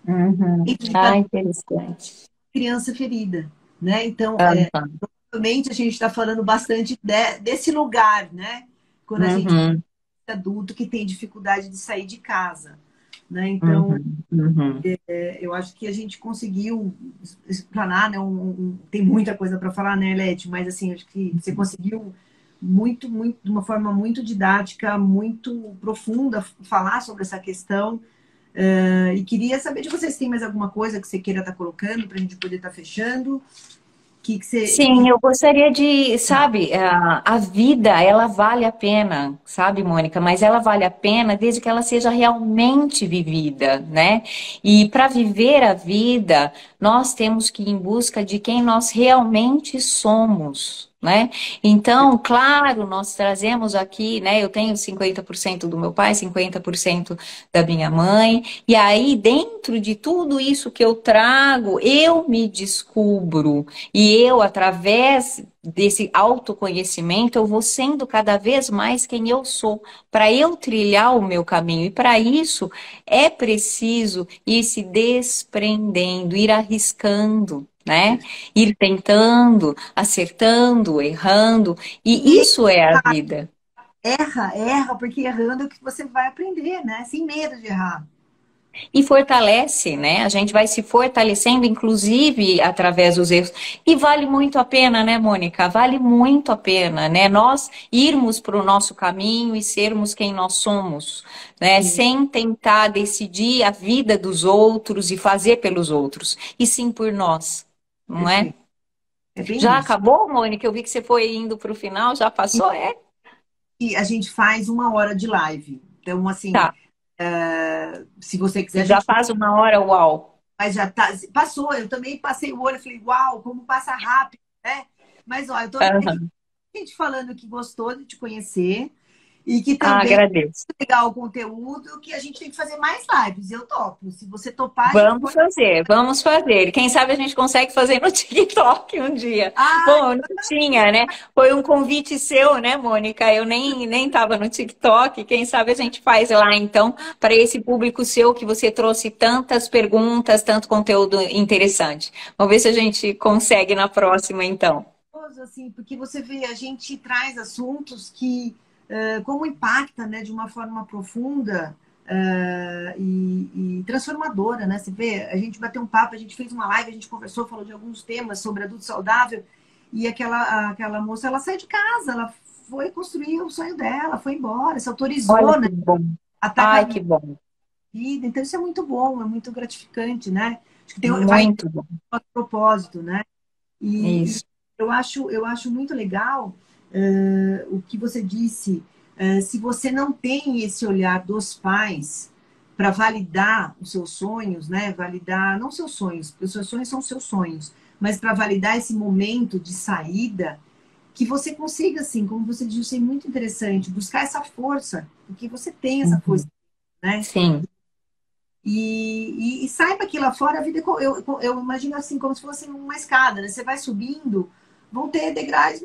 [SPEAKER 2] Uhum.
[SPEAKER 1] de
[SPEAKER 2] Ah,
[SPEAKER 1] cada
[SPEAKER 2] interessante.
[SPEAKER 1] criança ferida, né? Então,
[SPEAKER 2] Aham.
[SPEAKER 1] realmente a gente está falando bastante desse lugar, né? Quando a gente
[SPEAKER 2] Uhum.
[SPEAKER 1] é adulto que tem dificuldade de sair de casa, né? Então,
[SPEAKER 2] Uhum. Uhum.
[SPEAKER 1] eu acho que a gente conseguiu explanar, né? Tem muita coisa para falar, né, Leti? Mas assim, acho que você conseguiu de uma forma muito didática, muito profunda, falar sobre essa questão. E queria saber de vocês se tem mais alguma coisa que você queira estar colocando para a gente poder estar fechando. Que você.
[SPEAKER 2] Sim, eu gostaria de, sabe, a vida, ela vale a pena, sabe, Mônica? Mas ela vale a pena desde que ela seja realmente vivida, né? E para viver a vida, nós temos que ir em busca de quem nós realmente somos. Né? Então, claro, nós trazemos aqui, né? Eu tenho 50% do meu pai, 50% da minha mãe, e aí, dentro de tudo isso que eu trago, eu me descubro. E eu, através desse autoconhecimento, eu vou sendo cada vez mais quem eu sou, para eu trilhar o meu caminho. E para isso é preciso ir se desprendendo, ir arriscando, né? Ir tentando, acertando, errando. E
[SPEAKER 1] E
[SPEAKER 2] isso é a vida.
[SPEAKER 1] erra, porque errando é que você vai aprender, né? Sem medo de errar.
[SPEAKER 2] E fortalece, né? A gente vai se fortalecendo, inclusive através dos erros. E vale muito a pena, né, Mônica? Vale muito a pena, né? Nós irmos para o nosso caminho e sermos quem nós somos, né?
[SPEAKER 1] Sim,
[SPEAKER 2] Sem tentar decidir a vida dos outros e fazer pelos outros, e sim por nós, não é?
[SPEAKER 1] perfeito. É bem
[SPEAKER 2] Já
[SPEAKER 1] isso.
[SPEAKER 2] acabou, Mônica? Eu vi que você foi indo para o final, já passou, é?
[SPEAKER 1] E a gente faz 1 hora de live. Então, assim,
[SPEAKER 2] Tá.
[SPEAKER 1] se você quiser, a
[SPEAKER 2] Já
[SPEAKER 1] gente
[SPEAKER 2] faz uma hora, uau.
[SPEAKER 1] mas já tá, passou. Eu também passei o olho e falei, uau, como passa rápido, né? Mas, ó, eu tô aqui
[SPEAKER 2] Aham.
[SPEAKER 1] gente falando que gostou de te conhecer e que
[SPEAKER 2] Ah,
[SPEAKER 1] também
[SPEAKER 2] agradeço.
[SPEAKER 1] é legal o conteúdo, que a gente tem que fazer mais lives. Eu topo. Se você topar, a gente
[SPEAKER 2] Vamos
[SPEAKER 1] pode.
[SPEAKER 2] fazer, vamos fazer. Quem sabe a gente consegue fazer no TikTok um dia.
[SPEAKER 1] Ah,
[SPEAKER 2] Bom, eu não tinha, né? Foi um convite seu, né, Mônica? Eu nem estava no TikTok. Quem sabe a gente faz lá, então, para esse público seu que você trouxe tantas perguntas, tanto conteúdo interessante. Vamos ver se a gente consegue na próxima, então.
[SPEAKER 1] assim, porque você vê, a gente traz assuntos que, como impacta, né, de uma forma profunda, e transformadora, né? Você vê, a gente bateu um papo, a gente fez uma live, a gente conversou, falou de alguns temas sobre adulto saudável, e aquela moça, ela saiu de casa, ela foi construir o sonho dela, foi embora, se autorizou,
[SPEAKER 2] Olha
[SPEAKER 1] né?
[SPEAKER 2] que bom.
[SPEAKER 1] Atacar
[SPEAKER 2] Ai,
[SPEAKER 1] a
[SPEAKER 2] que bom.
[SPEAKER 1] vida. Então isso é muito bom, é muito gratificante, né? Acho que vai ter
[SPEAKER 2] Muito bom.
[SPEAKER 1] um propósito, né? E
[SPEAKER 2] Isso.
[SPEAKER 1] eu acho muito legal o que você disse. Se você não tem esse olhar dos pais para validar os seus sonhos, né? Validar, não seus sonhos, porque os seus sonhos são seus sonhos, mas para validar esse momento de saída, que você consiga, assim, como você disse, é muito interessante, buscar essa força, porque você tem essa força,
[SPEAKER 2] Uhum.
[SPEAKER 1] né?
[SPEAKER 2] Sim.
[SPEAKER 1] E saiba que lá fora a vida, eu imagino assim, como se fosse uma escada, né? Você vai subindo, vão ter degraus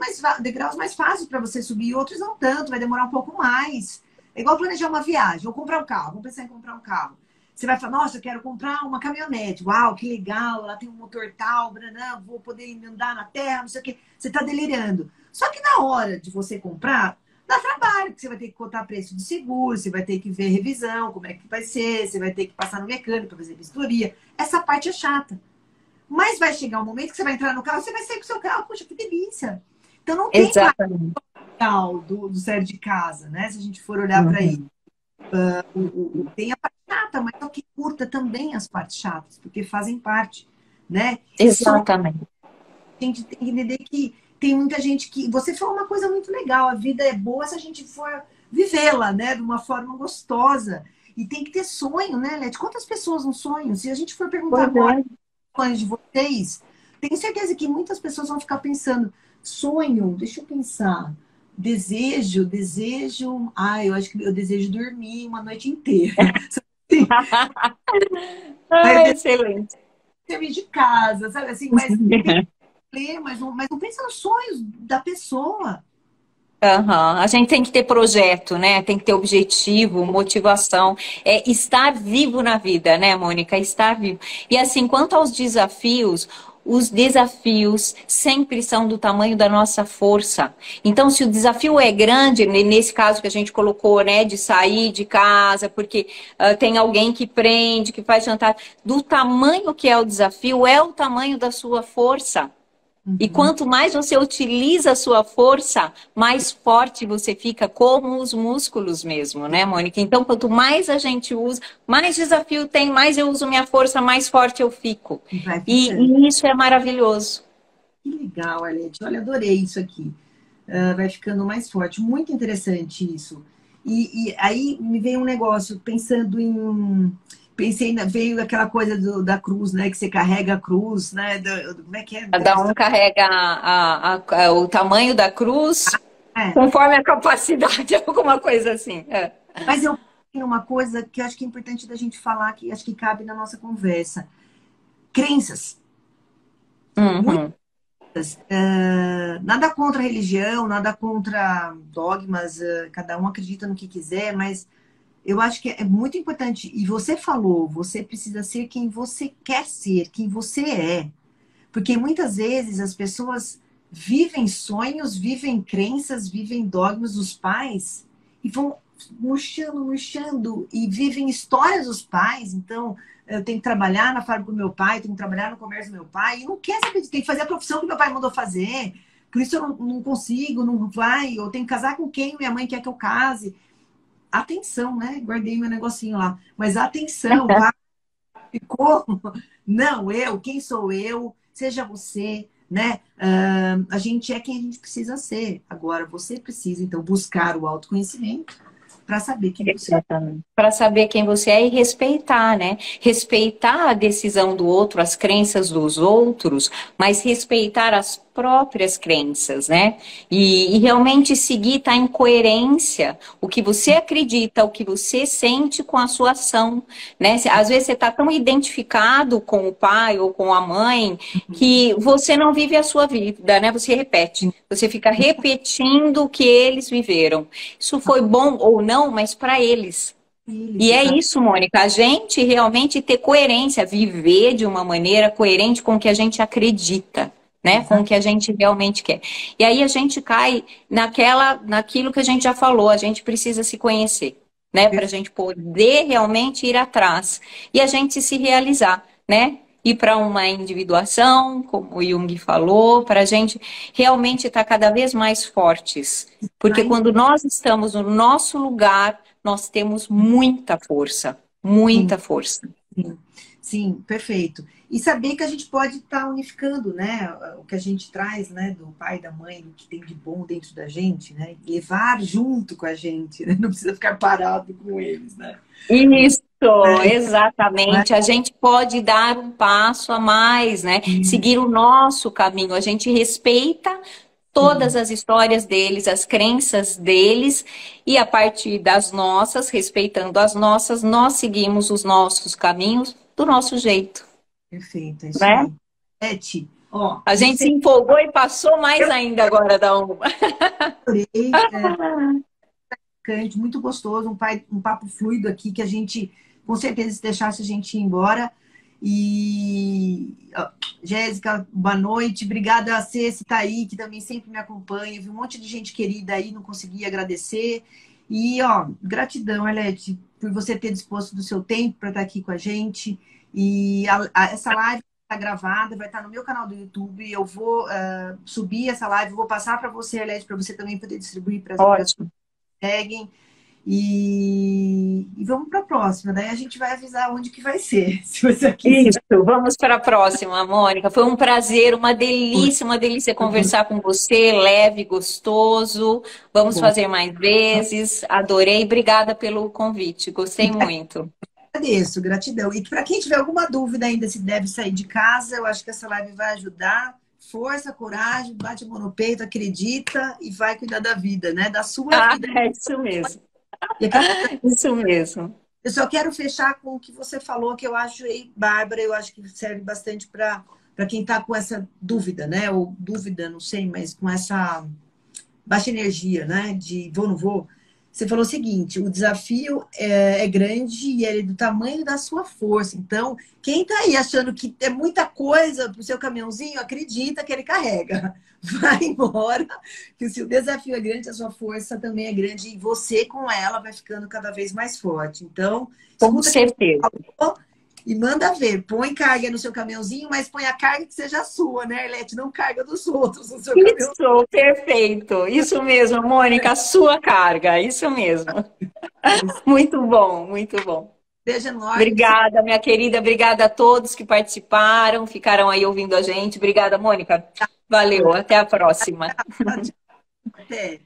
[SPEAKER 1] mais fáceis para você subir, e outros não tanto, vai demorar um pouco mais. É igual planejar uma viagem, ou comprar um carro, vamos pensar em comprar um carro. Você vai falar, nossa, eu quero comprar uma caminhonete, uau, que legal, ela tem um motor tal, branão, vou poder andar na terra, não sei o quê. Você está delirando. Só que na hora de você comprar, dá trabalho, porque você vai ter que contar preço de seguro, você vai ter que ver revisão, como é que vai ser, você vai ter que passar no mecânico para fazer vistoria. Essa parte é chata. Mas vai chegar um momento que você vai entrar no carro, você vai sair com o seu carro, poxa, que delícia. Então não tem mais
[SPEAKER 2] Exatamente.
[SPEAKER 1] legal do sair de casa, né? Se a gente for olhar para isso.
[SPEAKER 2] Uhum.
[SPEAKER 1] Tem a parte chata, mas só que curta também as partes chatas, porque fazem parte, né? Só
[SPEAKER 2] Exatamente.
[SPEAKER 1] a gente tem que entender que tem muita gente que. Você falou uma coisa muito legal, a vida é boa se a gente for vivê-la, né? De uma forma gostosa. E tem que ter sonho, né, Leti? Quantas pessoas não sonham? Se a gente for perguntar
[SPEAKER 2] Pois
[SPEAKER 1] agora,
[SPEAKER 2] é.
[SPEAKER 1] sonhos de vocês, tenho certeza que muitas pessoas vão ficar pensando, sonho, deixa eu pensar. Desejo. Eu acho que eu desejo dormir uma noite inteira. Mas
[SPEAKER 2] Ah,
[SPEAKER 1] desejo
[SPEAKER 2] excelente.
[SPEAKER 1] servir de casa, sabe assim? Mas ler, mas não pensa nos sonhos da pessoa.
[SPEAKER 2] Aham. A gente tem que ter projeto, né? Tem que ter objetivo, motivação. É estar vivo na vida, né, Mônica? Estar vivo. E assim, quanto aos desafios, os desafios sempre são do tamanho da nossa força. Então, se o desafio é grande, nesse caso que a gente colocou, né, de sair de casa, porque tem alguém que prende, que faz jantar, do tamanho que é o desafio, é o tamanho da sua força. E
[SPEAKER 1] Uhum.
[SPEAKER 2] quanto mais você utiliza a sua força, mais forte você fica, como os músculos mesmo, né, Mônica? Então, quanto mais a gente usa, mais desafio tem, mais eu uso minha força, mais forte eu fico.
[SPEAKER 1] E vai
[SPEAKER 2] E,
[SPEAKER 1] ficando.
[SPEAKER 2] e isso é maravilhoso.
[SPEAKER 1] Que legal, Arlete. Olha, adorei isso aqui. Vai ficando mais forte. Muito interessante isso. E aí me veio um negócio, pensando em. Veio aquela coisa da cruz, né? Que você carrega a cruz, né? Como é que é?
[SPEAKER 2] Cada um carrega o tamanho da cruz
[SPEAKER 1] É.
[SPEAKER 2] conforme a capacidade, alguma coisa assim. É.
[SPEAKER 1] Mas eu tenho uma coisa que eu acho que é importante da gente falar, que acho que cabe na nossa conversa. Crenças.
[SPEAKER 2] Uhum.
[SPEAKER 1] Nada contra a religião, nada contra dogmas, cada um acredita no que quiser, mas eu acho que é muito importante. E você falou, você precisa ser quem você quer ser, quem você é. Porque muitas vezes as pessoas vivem sonhos, vivem crenças, vivem dogmas dos pais e vão murchando, murchando e vivem histórias dos pais. Então, eu tenho que trabalhar na fábrica do meu pai, tenho que trabalhar no comércio do meu pai e não quer saber disso, tem que fazer a profissão que meu pai mandou fazer. Por isso eu não consigo, não vai, eu tenho que casar com quem minha mãe quer que eu case. Atenção, né? Guardei meu negocinho lá. Mas atenção, vai, ficou? Não, quem sou eu? Seja você, né? A gente é quem a gente precisa ser. Agora, você precisa, então, buscar o autoconhecimento para saber quem você é.
[SPEAKER 2] Exatamente. Para saber quem você é e respeitar, né? Respeitar a decisão do outro, as crenças dos outros, mas respeitar as próprias crenças, né? E realmente seguir, tá em coerência o que você acredita, o que você sente com a sua ação, né? Às vezes você está tão identificado com o pai ou com a mãe que você não vive a sua vida, né? Você repete, você fica repetindo o que eles viveram. Isso foi bom ou não, mas para eles.
[SPEAKER 1] Eles,
[SPEAKER 2] E é
[SPEAKER 1] exatamente.
[SPEAKER 2] isso, Mônica, a gente realmente ter coerência, viver de uma maneira coerente com o que a gente acredita, né? Com o que a gente realmente quer. E aí a gente cai naquilo que a gente já falou, a gente precisa se conhecer. né? Para a gente poder realmente ir atrás e a gente se realizar, né? Ir para uma individuação, como o Jung falou, para a gente realmente estar cada vez mais fortes. Porque quando nós estamos no nosso lugar, nós temos muita força,
[SPEAKER 1] Sim,
[SPEAKER 2] muita força.
[SPEAKER 1] sim, sim, perfeito. E saber que a gente pode estar unificando, né, o que a gente traz, né, do pai e da mãe, o que tem de bom dentro da gente, né, levar junto com a gente, né, não precisa ficar parado com eles, né.
[SPEAKER 2] Isso,
[SPEAKER 1] Não é?
[SPEAKER 2] exatamente. A gente pode dar um passo a mais, né? Seguir o nosso caminho. A gente respeita todas
[SPEAKER 1] Sim,
[SPEAKER 2] as histórias deles, as crenças deles, e a partir das nossas, respeitando as nossas, nós seguimos os nossos caminhos do nosso jeito,
[SPEAKER 1] perfeito, é isso
[SPEAKER 2] né?
[SPEAKER 1] aí. Beth, ó,
[SPEAKER 2] A gente se empolgou e passou mais ainda agora da uma.
[SPEAKER 1] adorei, Cante, muito gostoso, um papo fluido aqui que a gente, com certeza, se deixasse a gente ir embora. E, ó, Jéssica, boa noite. Obrigada a Ceci, tá aí, que também sempre me acompanha. Vi um monte de gente querida aí, não consegui agradecer. E, ó, gratidão, Arlete, por você ter disposto do seu tempo para estar aqui com a gente. E essa live está gravada, vai estar no meu canal do YouTube. Eu vou subir essa live, vou passar para você, Arlete, para você também poder distribuir para as pessoas
[SPEAKER 2] Ótimo.
[SPEAKER 1] que seguem. E vamos para a próxima. Daí a gente vai avisar onde que vai ser, se você quiser.
[SPEAKER 2] Isso, vamos para a próxima, Mônica. Foi um prazer, uma delícia conversar com você, leve, gostoso. Vamos
[SPEAKER 1] Bom,
[SPEAKER 2] fazer mais vezes. Adorei, obrigada pelo convite, gostei muito.
[SPEAKER 1] agradeço, gratidão. E para quem tiver alguma dúvida ainda se deve sair de casa, eu acho que essa live vai ajudar. Força, coragem, bate a mão no peito, acredita e vai cuidar da vida, né? Da sua
[SPEAKER 2] Ah,
[SPEAKER 1] vida.
[SPEAKER 2] é isso mesmo.
[SPEAKER 1] E aquela
[SPEAKER 2] Isso mesmo.
[SPEAKER 1] Eu só quero fechar com o que você falou, que eu acho, Bárbara, eu acho que serve bastante para quem está com essa dúvida, né? Ou dúvida, não sei, mas com essa baixa energia, né? De vou, não vou. Você falou o seguinte: o desafio é grande e ele é do tamanho da sua força. Então, quem está aí achando que é muita coisa para o seu caminhãozinho, acredita que ele carrega. Vai embora, que se o desafio é grande, a sua força também é grande e você com ela vai ficando cada vez mais forte. Então,
[SPEAKER 2] Com
[SPEAKER 1] escuta o que você
[SPEAKER 2] certeza.
[SPEAKER 1] falou e manda ver. Põe carga no seu caminhãozinho, mas põe a carga que seja sua, né, Arlete? Não carga dos outros no seu caminhão.
[SPEAKER 2] Isso, perfeito. Isso mesmo, Mônica, a sua carga, isso mesmo. Muito bom, muito bom.
[SPEAKER 1] Beijo enorme.
[SPEAKER 2] Obrigada, minha querida. Obrigada a todos que participaram, ficaram aí ouvindo a gente. Obrigada, Mônica. Valeu, até a próxima.
[SPEAKER 1] Até.